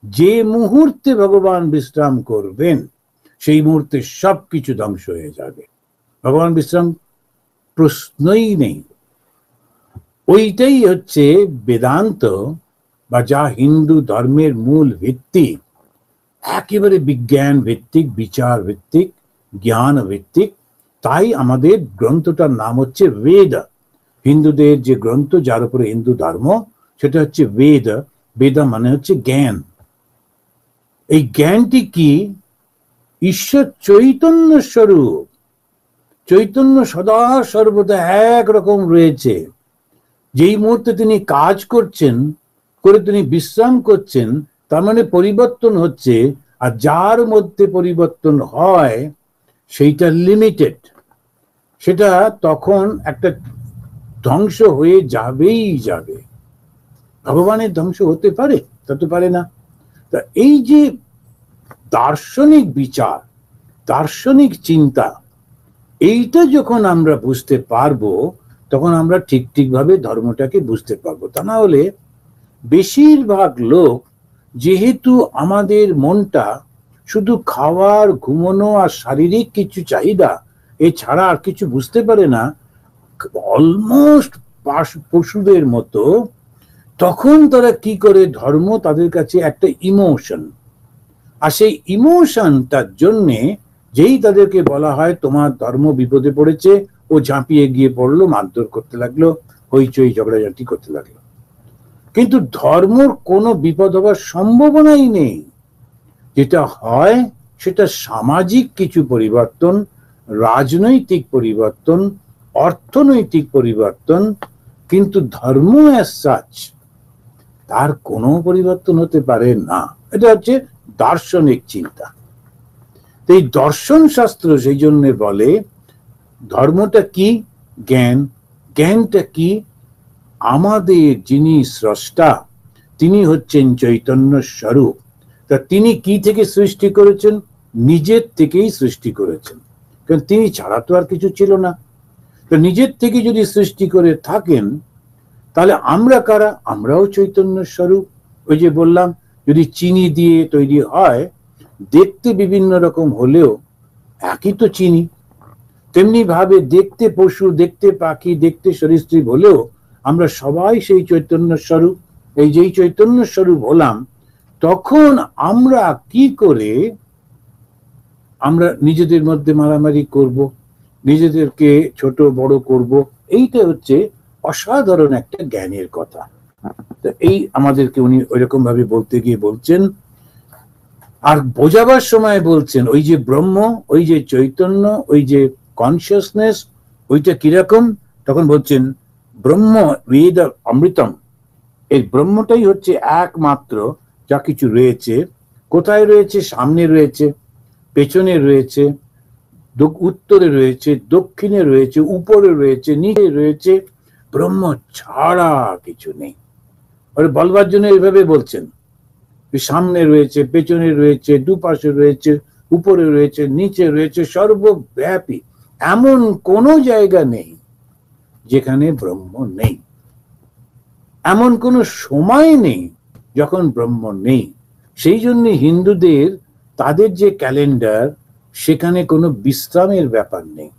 Speaker 1: যে মুহূর্তে ভগবান বিশ্রাম করবেন সেই মুহূর্তে সবকিছু ধ্বংস হয়ে যাবে। ভগবান বিশ্রাম প্রশ্নই নেই। ওইটাই হচ্ছে বেদান্ত, বা যা হিন্দু ধর্মের মূল ভিত্তি, একেবারে বিজ্ঞান ভিত্তিক, বিচার ভিত্তিক, জ্ঞান ভিত্তিক। তাই আমাদের গ্রন্থটার নাম হচ্ছে বেদ। হিন্দুদের যে গ্রন্থ, যার উপরে হিন্দু ধর্ম, সেটা হচ্ছে বেদ। বেদ মানে হচ্ছে জ্ঞান। এই জ্ঞানটি কি? ঈশ্বর চৈতন্য স্বরূপ। চৈতন্য সদা সর্বদা একরকম রয়েছে। যেই মুহূর্তে তিনি কাজ করছেন, করে তিনি বিশ্রাম করছেন, তার মানে পরিবর্তন হচ্ছে। আর যার মধ্যে পরিবর্তন হয় সেইটা লিমিটেড, সেটা তখন একটা ধ্বংস হয়ে যাবেই যাবে। ভগবানের ধ্বংস হতে পারে? তা তো পারে না। তা এই যে দার্শনিক বিচার, দার্শনিক চিন্তা, এইটা যখন আমরা বুঝতে পারবো, তখন আমরা ঠিকভাবে ধর্মটাকে বুঝতে পারবো। তা না হলে বেশিরভাগ লোক, যেহেতু আমাদের মনটা শুধু খাওয়ার, ঘুমানো আর শারীরিক কিছু চাহিদা এছাড়া আর কিছু বুঝতে পারে না, অলমোস্ট পশুদের মতো, তখন তারা কি করে? ধর্ম তাদের কাছে একটা ইমোশন। আর সেই ইমোশনটার জন্যে যেই তাদেরকে বলা হয় তোমার ধর্ম বিপদে পড়েছে, ও ঝাঁপিয়ে গিয়ে পড়লো, মারধর করতে লাগলো, হইচই ঝগড়াঝাটি করতে লাগলো। কিন্তু ধর্মর কোনো বিপদ হবার সম্ভাবনাই নেই। যেটা হয় সেটা সামাজিক কিছু পরিবর্তন, রাজনৈতিক পরিবর্তন, অর্থনৈতিক পরিবর্তন, কিন্তু ধর্ম অ্যাজ সাচ তার কোনো পরিবর্তন হতে পারে না। এটা হচ্ছে দার্শনিক চিন্তা। এই দর্শন শাস্ত্র সেই জন্য বলে ধর্মটা কি? জ্ঞান। জ্ঞানটা কি? আমাদের যিনি স্রষ্টা, তিনি হচ্ছেন চৈতন্য স্বরূপ। তা তিনি কি থেকে সৃষ্টি করেছেন? নিজের থেকেই সৃষ্টি করেছেন, কারণ তিনি ছাড়া তো আর কিছু ছিল না। তো নিজের থেকে যদি সৃষ্টি করে থাকেন, তাহলে আমরা কারা? আমরাও চৈতন্য স্বরূপ। ওই যে বললাম, যদি চিনি দিয়ে তৈরি হয়, দেখতে বিভিন্ন রকম হলেও একই তো চিনি। তেমনি ভাবে দেখতে পশু, দেখতে পাখি, দেখতে সরীসৃপ হলেও আমরা সবাই সেই চৈতন্য স্বরূপ। এই যেই চৈতন্য স্বরূপ হলাম, তখন আমরা কি করে আমরা নিজেদের মধ্যে মারামারি করব, নিজেদেরকে ছোট বড় করব? এইটা হচ্ছে অসাধারণ একটা জ্ঞানের কথা। তো এই আমাদেরকে উনি ওইরকম ভাবে বলতে গিয়ে বলছেন। আর বোঝাবার সময় বলছেন ওই যে ব্রহ্ম, ওই যে চৈতন্য, ওই যে কনসিয়াসনেস, ওইটা কিরকম? তখন বলছেন ব্রহ্ম বেদ অমৃতম। এই ব্রহ্মটাই হচ্ছে একমাত্র যা কিছু রয়েছে। কোথায় রয়েছে? সামনে রয়েছে, পেছনে রয়েছে, উত্তরে রয়েছে, দক্ষিণে রয়েছে, উপরে রয়েছে, নিচে রয়েছে। ব্রহ্ম ছাড়া কিছু নেই। আর বলবার জন্য এইভাবে বলছেন, সামনে রয়েছে, পেছনে রয়েছে, দুপাশে রয়েছে, উপরে রয়েছে, নিচে রয়েছে, সর্বব্যাপী। এমন কোনো জায়গা নেই যেখানে ব্রহ্ম নেই। এমন কোনো সময় নেই যখন ব্রহ্ম নেই। সেই জন্য হিন্দুদের তাদের যে ক্যালেন্ডার, সেখানে কোনো বিশ্রামের ব্যাপার নেই।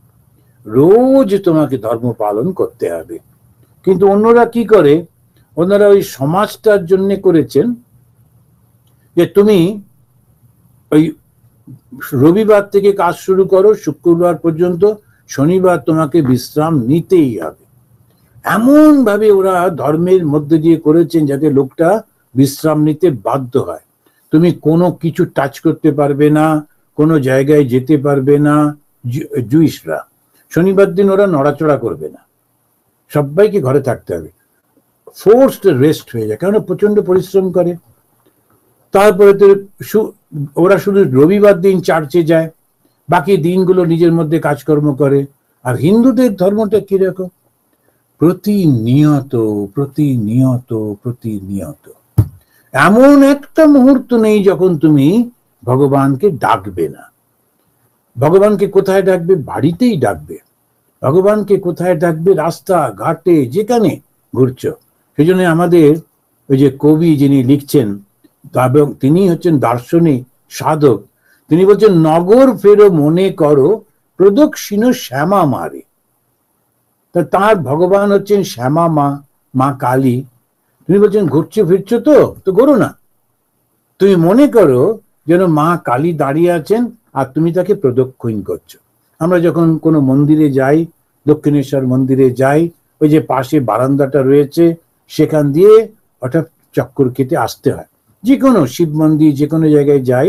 Speaker 1: রোজ তোমাকে ধর্ম পালন করতে হবে। কিন্তু অন্যরা কি করে? ওনারা ওই সমাজটার জন্য করেছেন যে তুমি ওই রবিবার থেকে কাজ শুরু করো, শুক্রবার পর্যন্ত, শনিবার তোমাকে বিশ্রাম নিতেই হবে। এমন ভাবে ওরা ধর্মের মধ্যে দিয়ে করেছেন যাতে লোকটা বিশ্রাম নিতে বাধ্য হয়। তুমি কোনো কিছু টাচ করতে পারবে না, কোনো জায়গায় যেতে পারবে না। জুইশরা শনিবার দিন ওরা নড়াচড়া করবে না, সবাইকে ঘরে থাকতে হবে। ফোর্সড রেস্ট হয়ে যায়, কারণ প্রচন্ড পরিশ্রম করে। তারপরে তো ওরা শুধু রবিবার দিন চার্চে যায়, বাকি দিনগুলো নিজের মধ্যে কাজকর্ম করে। আর হিন্দুদের ধর্মটা কিরকম? প্রতিনিয়ত প্রতিনিয়ত প্রতিনিয়ত। এমন একটা মুহূর্ত নেই যখন তুমি ভগবানকে ডাকবে না। ভগবানকে কোথায় ডাকবে? বাড়িতেই ডাকবে। ভগবানকে কোথায় ডাকবে? রাস্তা ঘাটে, যেখানে ঘুরছ। সেই জন্য আমাদের ওই যে কবি যিনি লিখছেন, এবং তিনি হচ্ছেন দার্শনিক সাধক, তিনি বলছেন নগর ফেরো মনে করো প্রদক্ষিণ শ্যামা মারে। তা তার ভগবান হচ্ছেন শ্যামা মা, মা কালী। তিনি বলছেন ঘুরছো ফিরছো তো ঘোরো না, তুমি মনে করো যেন মা কালী দাঁড়িয়ে আছেন আর তুমি তাকে প্রদক্ষিণ করছো। আমরা যখন কোনো মন্দিরে যাই, দক্ষিণেশ্বর মন্দিরে যাই, ওই যে পাশে বারান্দাটা রয়েছে, সেখান দিয়ে হঠাৎ চক্কর কেটে আসতে হয়। যে কোনো শিব মন্দির, যে কোনো জায়গায় যাই,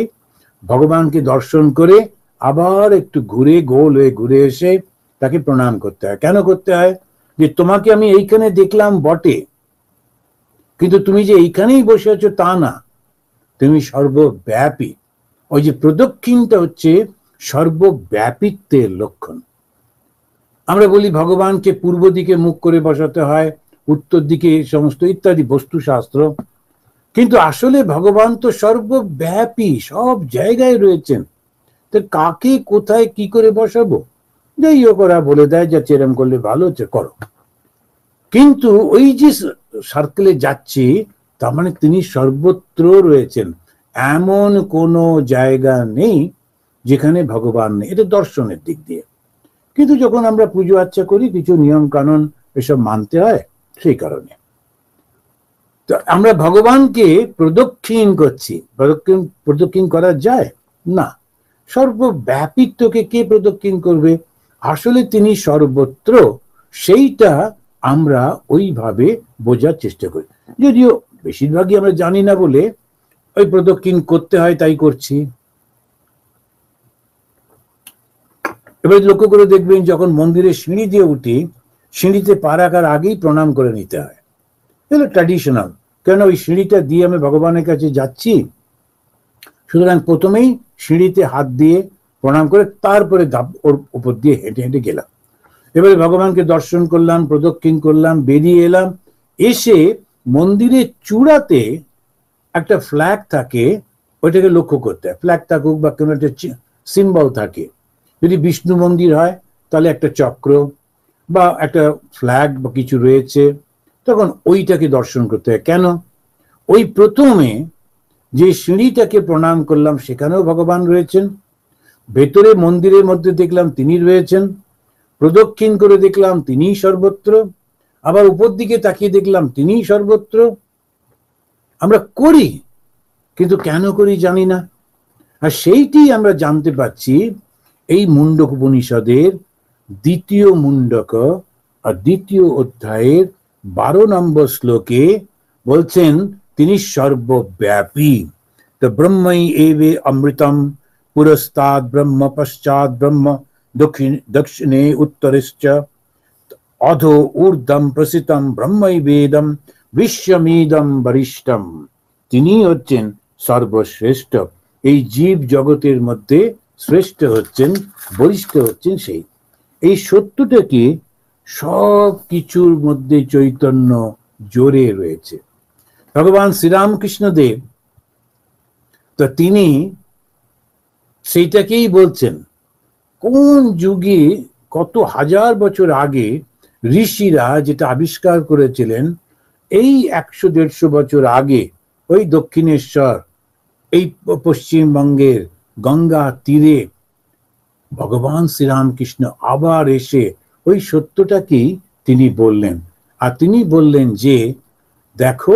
Speaker 1: ভগবানকে দর্শন করে আবার একটু ঘুরে, গোল হয়ে ঘুরে এসে তাকে প্রণাম করতে হয়। কেন করতে হয়? যে তোমাকে আমি এইখানে দেখলাম বটে, কিন্তু তুমি যে এইখানেই বসে আছো তা না, তুমি সর্বব্যাপী। ওই যে প্রদক্ষিণটা হচ্ছে সর্বব্যাপিত্বের লক্ষণ। আমরা বলি ভগবানকে পূর্ব দিকে মুখ করে বসাতে হয়, উত্তর দিকে সমস্ত ইত্যাদি বস্তুশাস্ত্র, কিন্তু আসলে ভগবান তো সর্বব্যাপী, সব জায়গায় রয়েছেন। তো কাকে কোথায় কি করে বসাবো? যাই হোক, ওরা বলে দেয় যে চেরম করলে ভালো হচ্ছে, করো। কিন্তু ওই যে সার্কেলে যাচ্ছি, তার মানে তিনি সর্বত্র রয়েছেন, এমন কোনো জায়গা নেই যেখানে ভগবান নেই। এটা দর্শনের দিক দিয়ে। কিন্তু যখন আমরা পুজো আর্চা করি, কিছু নিয়ম কানুন এসব মানতে হয়, সেই কারণে তো আমরা ভগবানকে প্রদক্ষিণ করছি। প্রদক্ষিণ করা যায় না। সর্বব্যাপিত্বকে কে প্রদক্ষিণ করবে? আসলে তিনি সর্বত্র, সেইটা আমরা ওইভাবে বোঝার চেষ্টা করি। যদিও বেশিরভাগই আমরা জানি না বলে ওই প্রদক্ষিণ করতে হয়, তাই করছি। এবার লক্ষ্য করে দেখবেন, যখন মন্দিরে সিঁড়ি দিয়ে উঠি, সিঁড়িতে পা রাখার আগেই প্রণাম করে নিতে হয়। এগুলো ট্র্যাডিশনাল। কেন? ওই সিঁড়িটা দিয়ে আমি ভগবানের কাছে যাচ্ছি, সুতরাং প্রথমেই সিঁড়িতে হাত দিয়ে প্রণাম করে তারপরে ওর উপর দিয়ে হেঁটে হেঁটে গেলাম। এবারে ভগবানকে দর্শন করলাম, প্রদক্ষিণ করলাম, বেরিয়ে এলাম। এসে মন্দিরের চূড়াতে একটা ফ্ল্যাগ থাকে, ওইটাকে লক্ষ্য করতে হয়। ফ্ল্যাগ থাকুক বা কোনো একটা সিম্বল থাকে। যদি বিষ্ণু মন্দির হয় তাহলে একটা চক্র বা একটা ফ্ল্যাগ বা কিছু রয়েছে, তখন ওইটাকে দর্শন করতে হয়। কেন? ওই প্রথমে যে সিঁড়িটাকে প্রণাম করলাম সেখানেও ভগবান রয়েছেন, ভেতরে মন্দিরের মধ্যে দেখলাম তিনি রয়েছেন, প্রদক্ষিণ করে দেখলাম তিনিই সর্বত্র, আবার উপর দিকে তাকিয়ে দেখলাম তিনিই সর্বত্র। আমরা করি, কিন্তু কেন করি জানি না। আর সেইটি আমরা জানতে পারছি এই মুন্ডক উপনিষদের দ্বিতীয় মুন্ডক আর দ্বিতীয় অধ্যায়ের 12 নম্বর শ্লোকে বলছেন তিনি সর্বব্যাপী। তো ব্রহ্মই এবে অমৃতম পুরস্তাদ ব্রহ্ম পশ্চাৎ ব্রহ্ম দক্ষিণে উত্তরেশ্চ অধো ঊর্ধ্বম প্রসিতম ব্রহ্মই বেদম বিশ্বমিদম বরিষ্ঠম। তিনি হচ্ছেন সর্বশ্রেষ্ঠ। এই জীব জগতের মধ্যে শ্রেষ্ঠ হচ্ছেন, বরিষ্ঠ হচ্ছেন সেই। এই সত্যটাকে সব কিছুর মধ্যে চৈতন্য জোরে রয়েছে। ভগবান শ্রীরামকৃষ্ণ দেব তো তিনি সেইটাকেই বলছেন। কোন যুগে, কত হাজার বছর আগে ঋষিরা যেটা আবিষ্কার করেছিলেন, এই 100-150 বছর আগে ওই দক্ষিণেশ্বর, এই পশ্চিমবঙ্গের গঙ্গা তীরে ভগবান শ্রীরামকৃষ্ণ আবার এসে ওই সত্যটাকেই তিনি বললেন। আর তিনি বললেন যে দেখো,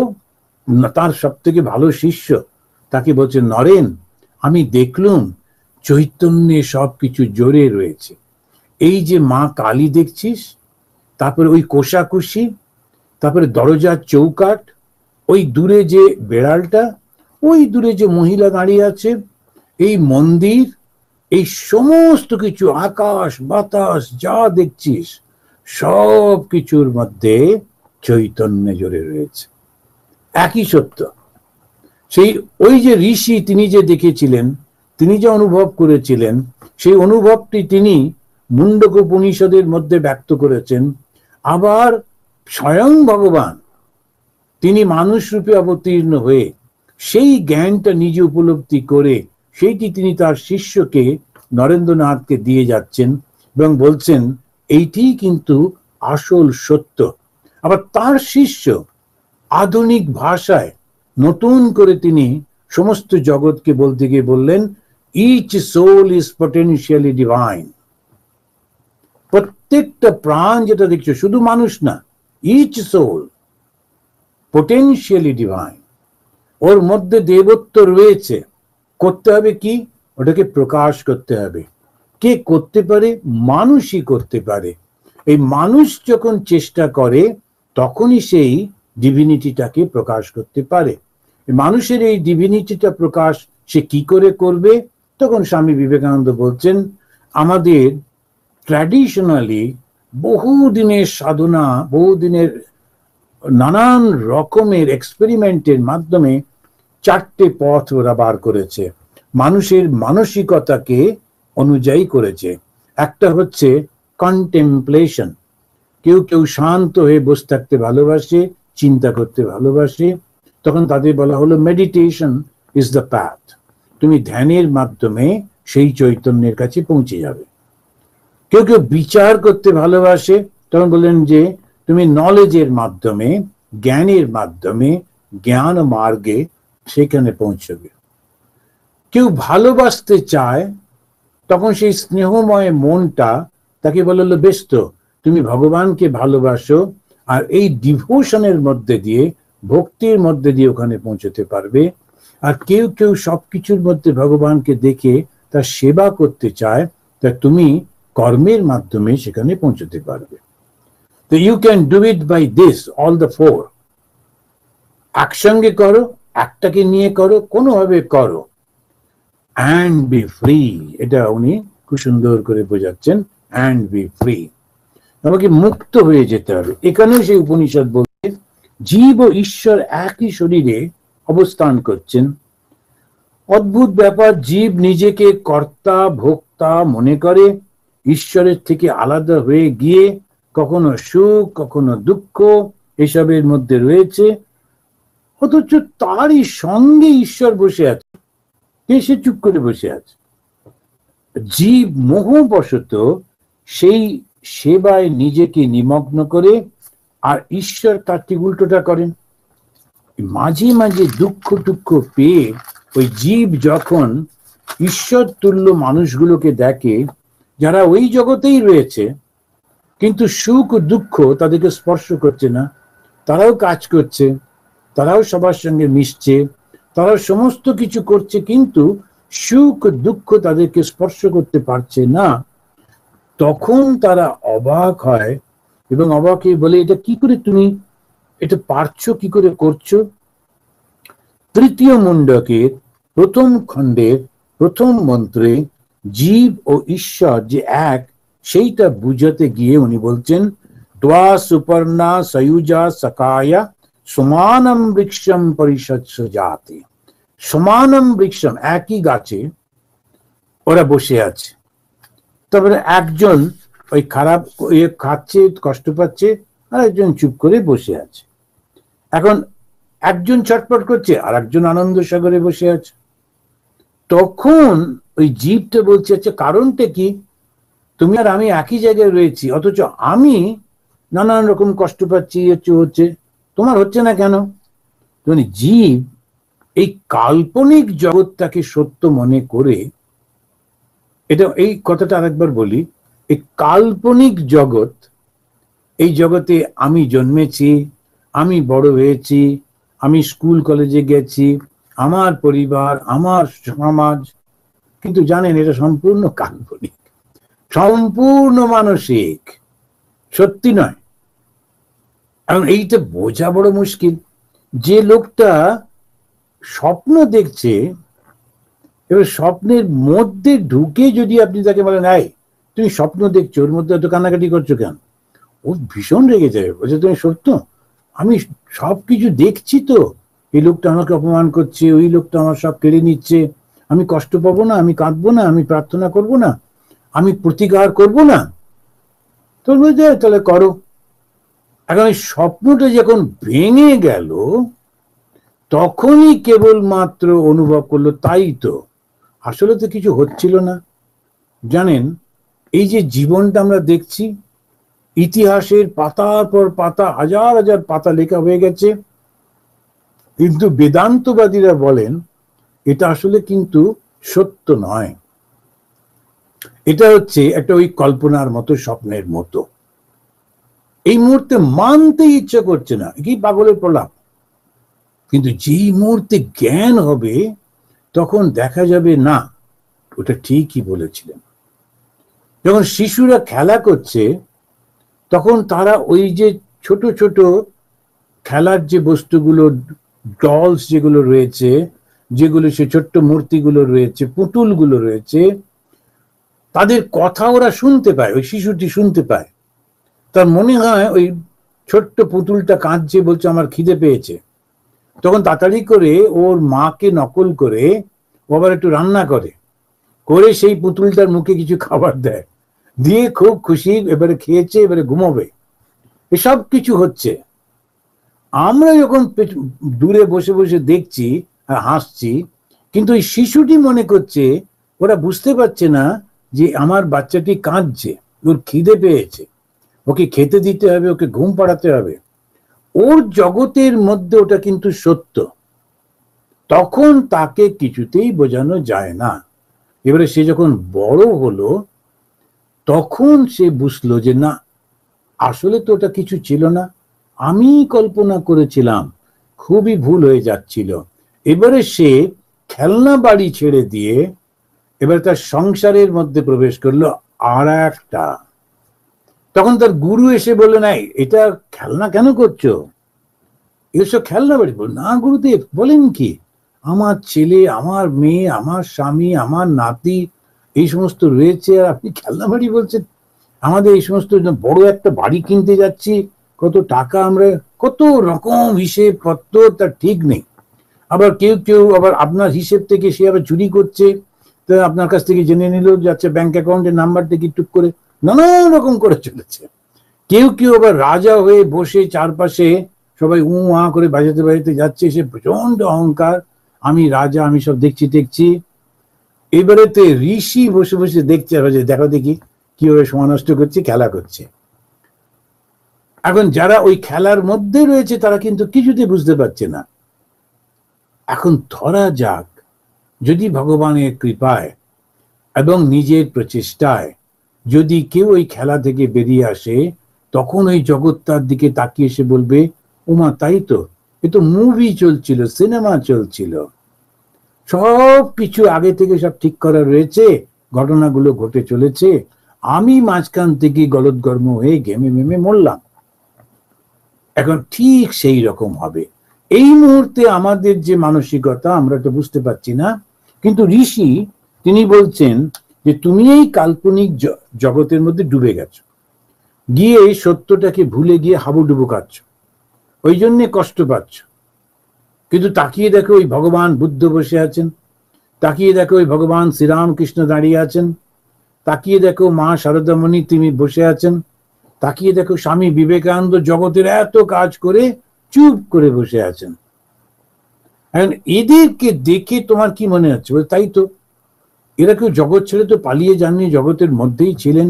Speaker 1: তার সব থেকে ভালো শিষ্য তাকে বলছে, নরেন আমি দেখলুম চৈতন্যে সবকিছু জোরে রয়েছে। এই যে মা কালী দেখছিস, তারপরে ওই কোষাকুষি, তারপরে দরজার চৌকাঠ, ওই দূরে যে বেড়ালটা, ওই দূরে যে মহিলা দাঁড়িয়ে আছে, এই মন্দির, এই সমস্ত কিছু, আকাশ বাতাস যা দেখছিস, সব কিছুর মধ্যে চৈতন্য জোরে রয়েছে। একই সত্য। সেই ওই যে ঋষি তিনি যে দেখেছিলেন, তিনি যে অনুভব করেছিলেন, সেই অনুভবটি তিনি মুন্ডক উপনিষদের মধ্যে ব্যক্ত করেছেন। আবার স্বয়ং ভগবান তিনি মানুষ রূপে অবতীর্ণ হয়ে সেই জ্ঞানটা নিজে উপলব্ধি করে সেইটি তিনি তার শিষ্যকে নরেন্দ্রনাথকে দিয়ে যাচ্ছেন এবং বলছেন এইটি কিন্তু আসল সত্য। আবার তার শিষ্য আধুনিক ভাষায় নতুন করে তিনি সমস্ত জগৎকে বলতে গিয়ে বললেন, each soul is potentially divine. প্রত্যেকটা প্রাণ যেটা দেখছো, শুধু মানুষ না, ইচ সোল পটেনশিয়ালি ডিভাইন। ওর মধ্যে দেবত্ব রয়েছে। করতে হবে কি? ওটাকে প্রকাশ করতে হবে। কে করতে পারে? মানুষই করতে পারে। এই মানুষ যখন চেষ্টা করে তখনই সেই ডিভিনিটিটাকে প্রকাশ করতে পারে। মানুষের এই ডিভিনিটিটা প্রকাশ সে কি করে করবে? তখন স্বামী বিবেকানন্দ বলছেন, আমাদের ট্র্যাডিশনালি বহুদিনের সাধনা, বহুদিনের নানান রকমের এক্সপেরিমেন্টের মাধ্যমে চারটে পথ ওরা বার করেছে, মানুষের মানসিকতাকে অনুযায়ী করেছে। একটা হচ্ছে কন্টেম্পলেশন, কেউ কেউ শান্ত হয়ে বসে থাকতে ভালোবাসে, চিন্তা করতে ভালোবাসে, তখন তাদের বলা হলো মেডিটেশন ইজ দ্য পাথ। তুমি ধ্যানের মাধ্যমে সেই চৈতন্যের কাছে পৌঁছে যাবে। কেউ কেউ বিচার করতে ভালোবাসে, তখন বললেন যে তুমি নলেজের মাধ্যমে, জ্ঞানের মাধ্যমে, জ্ঞান মার্গে সেখানে পৌঁছবে। কেউ ভালোবাসতে চায়, তখন সেই স্নেহময় মনটা তাকে বলল, বেশ তো তুমি ভগবানকে ভালোবাসো, আর এই ডিভোশনের মধ্যে দিয়ে, ভক্তির মধ্যে দিয়ে ওখানে পৌঁছতে পারবে। আর কেউ কেউ সবকিছুর মধ্যে ভগবানকে দেখে তার সেবা করতে চায়, তা তুমি কর্মের মাধ্যমে সেখানে পৌঁছতে পারবে। তো you can do it by this, all the four. একসঙ্গে করো, একটাকে নিয়ে করো, কোনোভাবে করো, অ্যান্ড বি ফ্রি। এটা উনি খুব সুন্দর করে বোঝাচ্ছেন, অ্যান্ড বি ফ্রি। আমাকে মুক্ত হয়ে যেতে হবে। এখানেও সেই উপনিষদ বলছে জীব ও ঈশ্বর একই শরীরে অবস্থান করছেন। অদ্ভুত ব্যাপার, জীব নিজেকে কর্তা ভোক্তা মনে করে, ঈশ্বরের থেকে আলাদা হয়ে গিয়ে কখনো সুখ কখনো দুঃখ এসবের মধ্যে রয়েছে, অথচ তারই সঙ্গে ঈশ্বর বসে আছে, সে চুপ করে বসে আছে। জীব মোহবশত সেই সেবায় নিজেকে নিমগ্ন করে, আর ঈশ্বর তার ঠিক উল্টোটা করেন। মাঝে মাঝে দুঃখ টুক্ষ পেয়ে ওই জীব যখন ঈশ্বর তুল্য মানুষগুলোকে দেখে, যারা ওই জগতেই রয়েছে, কিন্তু সুখ দুঃখ তাদেরকে স্পর্শ করছে না, তারাও কাজ করছে, তারাও সবার সঙ্গে মিশছে, তারাও সমস্ত কিছু করছে, কিন্তু সুখ দুঃখ তাদেরকে স্পর্শ করতে পারছে না, তখন তারা অবাক হয় এবং অবাক হয়ে বলে, এটা কি করে তুমি এটা পারছো, কি করে করছো? তৃতীয় মুন্ডকের প্রথম খণ্ডের প্রথম মন্ত্রে জীব ও ঈশ্বর যে এক, সেইটা বুঝাতে গিয়ে উনি বলছেন, ত্বা সুপর্ণা সয়ুজা সকায়া সমানম বৃক্ষম পরিষৎস জাতি। সমানম বৃক্ষম, একই গাছে ওরা বসে আছে। তারপরে একজন ওই খারাপ খাচ্ছে, কষ্ট পাচ্ছে, আর একজন চুপ করে বসে আছে। এখন একজন ছটফট করছে, আর একজন আনন্দ সাগরে বসে আছে। তখন ওই জীবটা বলছে, আচ্ছা কারণটা কি? তুমি আর আমি একই জায়গায় রয়েছি, অথচ আমি নানান রকম কষ্ট পাচ্ছি, হচ্ছে, তোমার হচ্ছে না কেন? মানে জীব এই কাল্পনিক জগৎটাকে সত্য মনে করে, এটা এই কথাটা আরেকবার বলি, এই কাল্পনিক জগৎ, এই জগতে আমি জন্মেছি, আমি বড় হয়েছি, আমি স্কুল কলেজে গেছি, আমার পরিবার, আমার সমাজ, কিন্তু জানেন এটা সম্পূর্ণ কাল্পনিক, সম্পূর্ণ মানসিক, সত্যি নয়। কারণ এইটা বোঝা বড় মুশকিল। যে লোকটা স্বপ্ন দেখছে, এবার স্বপ্নের মধ্যে ঢুকে যদি আপনি তাকে বলেন, এই তুমি স্বপ্ন দেখছো, ওর মধ্যে এত কান্নাকাটি করছো কেন, ও ভীষণ রেগে যাবে। বলছে তুমি সত্য, আমি সবকিছু দেখছি তো, এই লোকটা আমাকে অপমান করছে, ওই লোকটা আমার সব কেড়ে নিচ্ছে, আমি কষ্ট পাবো না, আমি কাঁদবো না, আমি প্রার্থনা করব না, আমি প্রতিকার করব না। তো বলছে তাহলে করো। এখন এই স্বপ্নটা যখন ভেঙে গেল, তখনই কেবলমাত্র অনুভব করলো, তাই তো, আসলে তো কিছু হচ্ছিল না, জানেন, এই যে জীবনটা আমরা দেখছি, ইতিহাসের পাতার পর পাতা, হাজার হাজার পাতা লেখা হয়ে গেছে, কিন্তু বেদান্তবাদীরা বলেন এটা আসলে কিন্তু সত্য নয়, এটা হচ্ছে একটা ওই কল্পনার মতো, স্বপ্নের মতো। এই মুহূর্তে মানতে ইচ্ছা করছে না, কি পাগলের প্রলাপ। কিন্তু যেই মুহূর্তে জ্ঞান হবে তখন দেখা যাবে না, ওটা ঠিকই বলেছিলেন। যখন শিশুরা খেলা করছে তখন তারা ওই যে ছোট ছোট খেলার যে বস্তুগুলো, ডলস যেগুলো রয়েছে, যেগুলো সে ছোট্ট মূর্তিগুলো রয়েছে, পুতুলগুলো রয়েছে, তাদের কথা ওরা শুনতে পায়, ওই শিশুটি শুনতে পায়। তার মনে হয় ওই ছোট্ট পুতুলটা কাঁদছে, বলছে আমার খিদে পেয়েছে। তখন তাড়াতাড়ি করে ওর মাকে নকল করে ও আবার একটু রান্না করে, করে সেই পুতুলটার মুখে কিছু খাবার দেয়, দিয়ে খুব খুশি, এবারে খেয়েছে, এবারে ঘুমোবে। এসব কিছু হচ্ছে। আমরা যখন দূরে বসে বসে দেখছি আর হাসছি, কিন্তু ওই শিশুটি মনে করছে, ওরা বুঝতে পারছে না যে আমার বাচ্চাটি কাঁদছে, ওর খিদে পেয়েছে, ওকে খেতে দিতে হবে, ওকে ঘুম পাড়াতে হবে। ওর জগতের মধ্যে ওটা কিন্তু সত্য। তখন তাকে কিছুতেই বোঝানো যায় না। এবারে সে যখন বড় হলো তখন সে বুঝলো যে না, আসলে তো ওটা কিছু ছিল না, আমি কল্পনা করেছিলাম, খুবই ভুল হয়ে যাচ্ছিল। এবারে সে খেলনা বাড়ি ছেড়ে দিয়ে এবার তার সংসারের মধ্যে প্রবেশ করলো আর একটা। তখন তার গুরু এসে বললেন, নাই এটা খেলনা কেন করছো, এসব খেলনা বাড়ি। না গুরুদেব, বলেন কি, আমার ছেলে, আমার মেয়ে, আমার স্বামী, আমার নাতি, এই সমস্ত রয়েছে, আর আপনি খেলনা বাড়ি বলছেন। আমাদের এই সমস্ত বড় একটা বাড়ি কিনতে যাচ্ছি, কত টাকা, আমরা কত রকম হিসেব পত্র, তার ঠিক নেই। আবার কেউ কেউ আবার আপনার হিসেব থেকে সে আবার চুরি করছে, তো আপনার কাছ থেকে জেনে নিল যাচ্ছে ব্যাংক অ্যাকাউন্টের নাম্বার থেকে টুক করে, নানান রকম করে চলেছে। কেউ কেউ আবার রাজা হয়ে বসে চারপাশে সবাই আ করে বাজাতে বাজাতে যাচ্ছে, সে প্রচন্ড অহংকার, আমি রাজা, আমি সব দেখছি দেখছি। এবারেতে ঋষি বসে বসে দেখছে, দেখো দেখি কিভাবে সময় নষ্ট করছে, খেলা করছে। এখন যারা ওই খেলার মধ্যে রয়েছে তারা কিন্তু কিছুতে বুঝতে পারছে না। এখন ধরা যাক, যদি ভগবানের কৃপায় এবং নিজের প্রচেষ্টায় যদি কেউ ওই খেলা থেকে বেরিয়ে আসে, তখন ওই জগৎটার দিকে তাকিয়ে এসে বলবে, ওমা তাই তো, এ তো মুভি চলছিল, সিনেমা চলছিল, সব কিছু আগে থেকে সব ঠিক করা রয়েছে, ঘটনাগুলো ঘটে চলেছে, আমি মাঝখান থেকে গলদঘর্ম হয়ে ঘেমে মেমে মরলাম। এখন ঠিক সেই রকম হবে। এই মুহূর্তে আমাদের যে মানসিকতা, আমরা তো বুঝতে পারছি না, কিন্তু ঋষি তিনি বলছেন যে তুমি এই কাল্পনিক জগতের মধ্যে ডুবে গেছো, গিয়ে সত্যটাকে ভুলে গিয়ে হাবুডুবু খাচ্ছ, ওই জন্যে কষ্ট পাচ্ছ। কিন্তু তাকিয়ে দেখো ওই ভগবান বুদ্ধ বসে আছেন, তাকিয়ে দেখো ওই ভগবান শ্রীরামকৃষ্ণ দাঁড়িয়ে আছেন, তাকিয়ে দেখো মা শারদামণি তিনি বসে আছেন, তাকিয়ে দেখো স্বামী বিবেকানন্দ জগতের এত কাজ করে চুপ করে বসে আছেন। এখন এদেরকে দেখে তোমার কি মনে হচ্ছে? তাই তো, এরা কেউ জগৎ ছেড়ে তো পালিয়ে যাননি, জগতের মধ্যেই ছিলেন,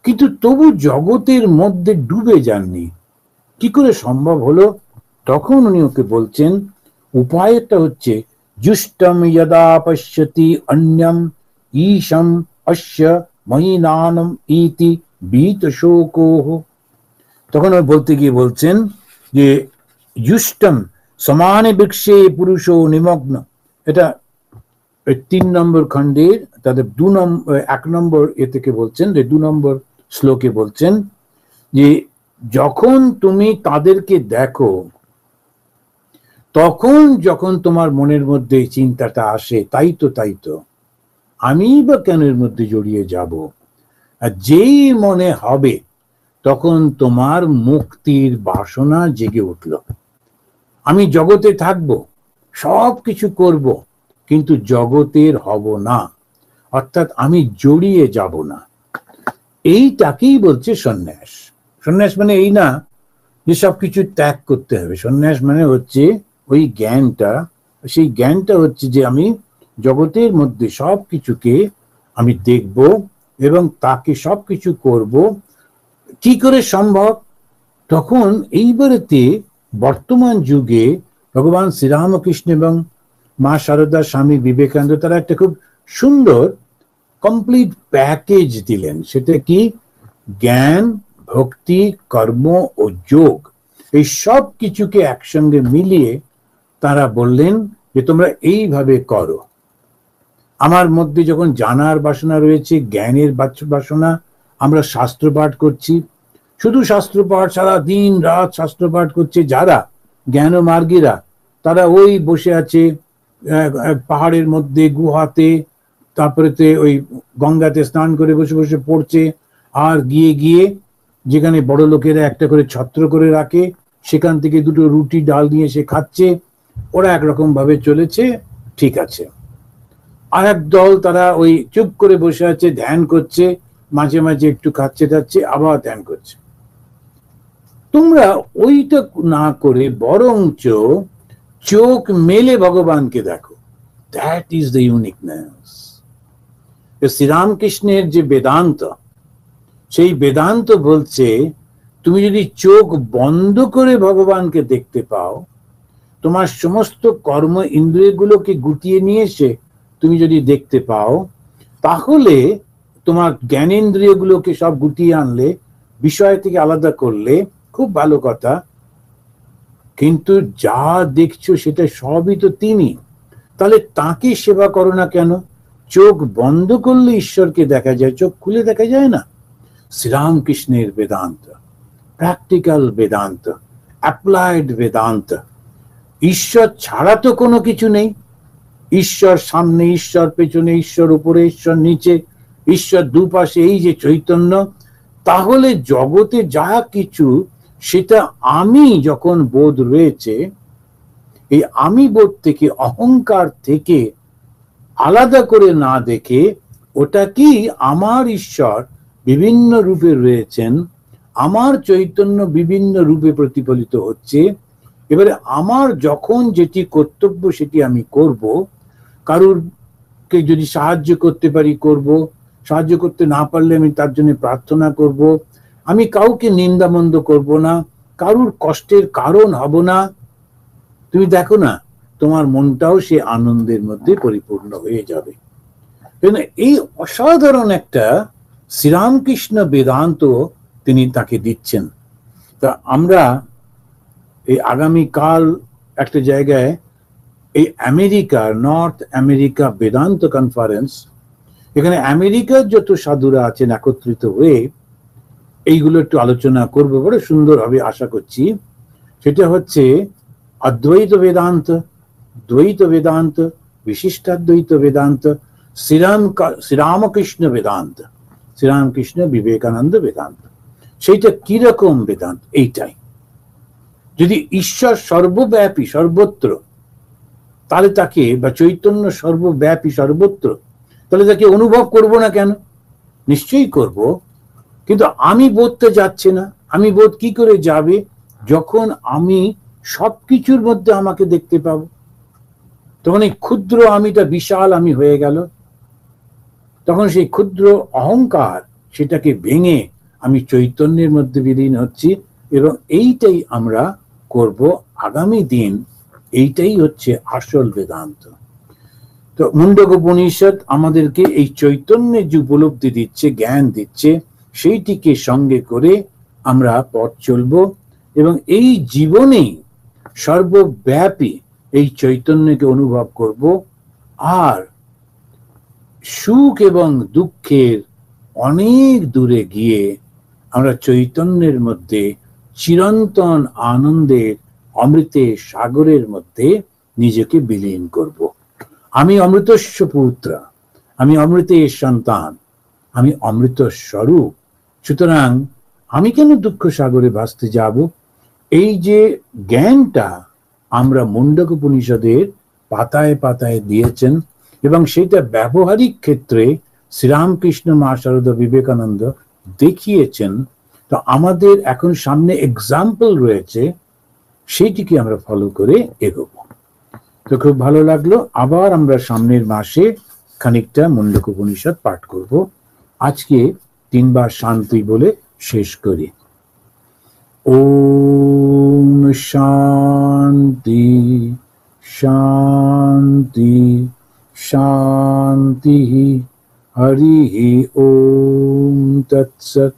Speaker 1: কিন্তু তবু জগতের মধ্যে ডুবে যাননি, কি করে সম্ভব হলো? তখন উনি ওকে বলছেন উপায়টা হচ্ছে জুষ্টম যদা পশ্যতি অন্যম ঈশম অশ্য মহিনানম ইতি বীত শোকোহ। তখন ওই বলতে গিয়ে বলছেন যে জুষ্টম সমানে বৃক্ষে পুরুষো নিমগ্ন। এটা 3 নম্বর খণ্ডের তাদের 1 নম্বর এ থেকে বলছেন, যে 2 নম্বর শ্লোকে বলছেন যে যখন তুমি তাদেরকে দেখো, তখন যখন তোমার মনের মধ্যে চিন্তাটা আসে, তাই তো তাই তো, আমি বা কেন এর মধ্যে জড়িয়ে যাব, আর যেই মনে হবে তখন তোমার মুক্তির বাসনা জেগে উঠল। আমি জগতে থাকবো, সব কিছু করব, কিন্তু জগতের হব না, অর্থাৎ আমি জড়িয়ে যাব না। এইটাকেই বলছে সন্ন্যাস। সন্ন্যাস মানে এই না যে সবকিছু ত্যাগ করতে হবে। সন্ন্যাস মানে হচ্ছে ওই জ্ঞানটা, সেই জ্ঞানটা হচ্ছে যে আমি জগতের মধ্যে সব কিছুকে আমি দেখব এবং তাকে সবকিছু করব। কি করে সম্ভব? তখন এইবারেতে বর্তমান যুগে ভগবান শ্রীরামকৃষ্ণ এবং মা শারদা, স্বামী বিবেকানন্দ তারা একটা খুব সুন্দর কমপ্লিট প্যাকেজ দিলেন। সেটা কি? জ্ঞান, ভক্তি, কর্ম ও যোগ, এই সব কিছুকে একসঙ্গে মিলিয়ে তারা বললেন যে তোমরা এইভাবে করো। আমার মধ্যে যখন জানার বাসনা রয়েছে, জ্ঞানের বাসনা, আমরা শাস্ত্র পাঠ করছি, শুধু শাস্ত্র পাঠ, সারা দিন রাত শাস্ত্র পাঠ করছে যারা জ্ঞান মার্গীরা, তারা ওই বসে আছে পাহাড়ের মধ্যে, গুহাতে, তারপরে ওই গঙ্গাতে স্নান করে বসে বসে পড়ছে। আর গিয়ে গিয়ে যেখানে বড় লোকেরা একটা করে ছত্র করে রাখে, সেখান থেকে দুটো রুটি ডাল নিয়ে সে খাচ্ছে। ওরা একরকম ভাবে চলেছে, ঠিক আছে। আর এক দল তারা ওই চুপ করে বসে আছে, ধ্যান করছে, মাঝে মাঝে একটু খাচ্ছে টাচ্ছে, আবার ধ্যান করছে। তোমরা ওইটা না করে বরঞ্চ চোখ মেলে ভগবানকে দেখো। That is the uniqueness. শ্রীরামকৃষ্ণের যে বেদান্ত, সেই বেদান্ত বলছে তুমি যদি চোখ বন্ধ করে ভগবানকে দেখতে পাও, তোমার সমস্ত কর্ম ইন্দ্রিয়গুলোকে গুটিয়ে নিয়ে এসে তুমি যদি দেখতে পাও, তাহলে তোমার জ্ঞানেন্দ্রিয়গুলোকে সব গুটিয়ে আনলে, বিষয় থেকে আলাদা করলে, খুব ভালো কথা। কিন্তু যা দেখছো সেটা সবই তো তিনি। তাহলে তাকে সেবা করো না কেন? চোখ বন্ধ করলে ঈশ্বরকে দেখা যায়, চোখ খুলে দেখা যায় না। শ্রীরামকৃষ্ণের বেদান্ত, প্র্যাকটিক্যাল বেদান্ত, অ্যাপ্লাইড বেদান্ত। ঈশ্বর ছাড়া তো কোনো কিছু নেই। ঈশ্বর সামনে, ঈশ্বর পেছনে, ঈশ্বর উপরে, ঈশ্বর নিচে, ঈশ্বর দুপাশে, এই যে চৈতন্য। তাহলে জগতে যা কিছু, সেটা আমি যখন বোধ রয়েছে, এই আমি বোধ থেকে, অহংকার থেকে আলাদা করে না দেখে, ওটা কি আমার ঈশ্বর বিভিন্ন রূপে রয়েছেন, আমার চৈতন্য বিভিন্ন রূপে প্রতিফলিত হচ্ছে। এবারে আমার যখন যেটি কর্তব্য সেটি আমি করব। কারুরকে যদি সাহায্য করতে পারি করব, সাহায্য করতে না পারলে আমি তার জন্য প্রার্থনা করব। আমি কাউকে নিন্দামন্দ করব না, কারুর কষ্টের কারণ হব না। তুমি দেখো না, তোমার মনটাও সে আনন্দের মধ্যে পরিপূর্ণ হয়ে যাবে। এই অসাধারণ একটা শ্রীরামকৃষ্ণ বেদান্ত তিনি তাকে দিচ্ছেন। তা আমরা এই আগামীকাল একটা জায়গায়, এই আমেরিকার, নর্থ আমেরিকা বেদান্ত কনফারেন্স, এখানে আমেরিকার যত সাধুরা আছেন একত্রিত হয়ে এইগুলো একটু আলোচনা করবো, বড় সুন্দর হবে আশা করছি। সেটা হচ্ছে অদ্বৈত বেদান্ত, দ্বৈত বেদান্ত, বিশিষ্টাদ্বৈত বেদান্ত, শ্রীরামকৃষ্ণ বেদান্ত, শ্রীরামকৃষ্ণ বিবেকানন্দ বেদান্ত। সেইটা কিরকম বেদান্ত? এইটাই, যদি ঈশ্বর সর্বব্যাপী সর্বত্র, তাহলে তাকে, বা চৈতন্য সর্বব্যাপী সর্বত্র, তাহলে তাকে অনুভব করব না কেন? নিশ্চয়ই করব। কিন্তু আমি বোধতে যাচ্ছে না। আমি বোধ কি করে যাবে? যখন আমি সবকিছুর মধ্যে আমাকে দেখতে পাবো, তখন এই ক্ষুদ্র আমিটা বিশাল আমি হয়ে গেল। তখন সেই ক্ষুদ্র অহংকার, সেটাকে ভেঙে আমি চৈতন্যের মধ্যে বিলীন হচ্ছি। এবং এইটাই আমরা করব আগামী দিন। এইটাই হচ্ছে আসল বেদান্ত। তো মুন্ডক উপনিষদ আমাদেরকে এই চৈতন্যের যে উপলব্ধি দিচ্ছে, জ্ঞান দিচ্ছে, সেইটিকে সঙ্গে করে আমরা পথ চলব এবং এই জীবনেই সর্বব্যাপী এই চৈতন্যকে অনুভব করব। আর সুখ এবং দুঃখের অনেক দূরে গিয়ে আমরা চৈতন্যের মধ্যে চিরন্তন আনন্দের অমৃতের সাগরের মধ্যে নিজেকে বিলীন করব। আমি অমৃতস্য পুত্র, আমি অমৃতের সন্তান, আমি অমৃত স্বরূপ। সুতরাং আমি কেন দুঃখ সাগরে ভাসতে যাব? এই যে জ্ঞানটা আমরা মুন্ডক উপনিষদের পাতায় পাতায় দিয়েছেন, এবং সেটা ব্যবহারিক ক্ষেত্রে শ্রীরামকৃষ্ণ, মা শারদা, বিবেকানন্দ দেখিয়েছেন। তো আমাদের এখন সামনে এক্সাম্পল রয়েছে, সেইটিকে আমরা ফলো করে এগোবো। তো খুব ভালো লাগলো। আবার আমরা সামনের মাসে খানিকটা মুন্ডক উপনিষদ পাঠ করব। আজকে 3 বার শান্তি বলে শেষ করি। ওম শান্তি শান্তি শান্তি। হরি ওম তৎসৎ।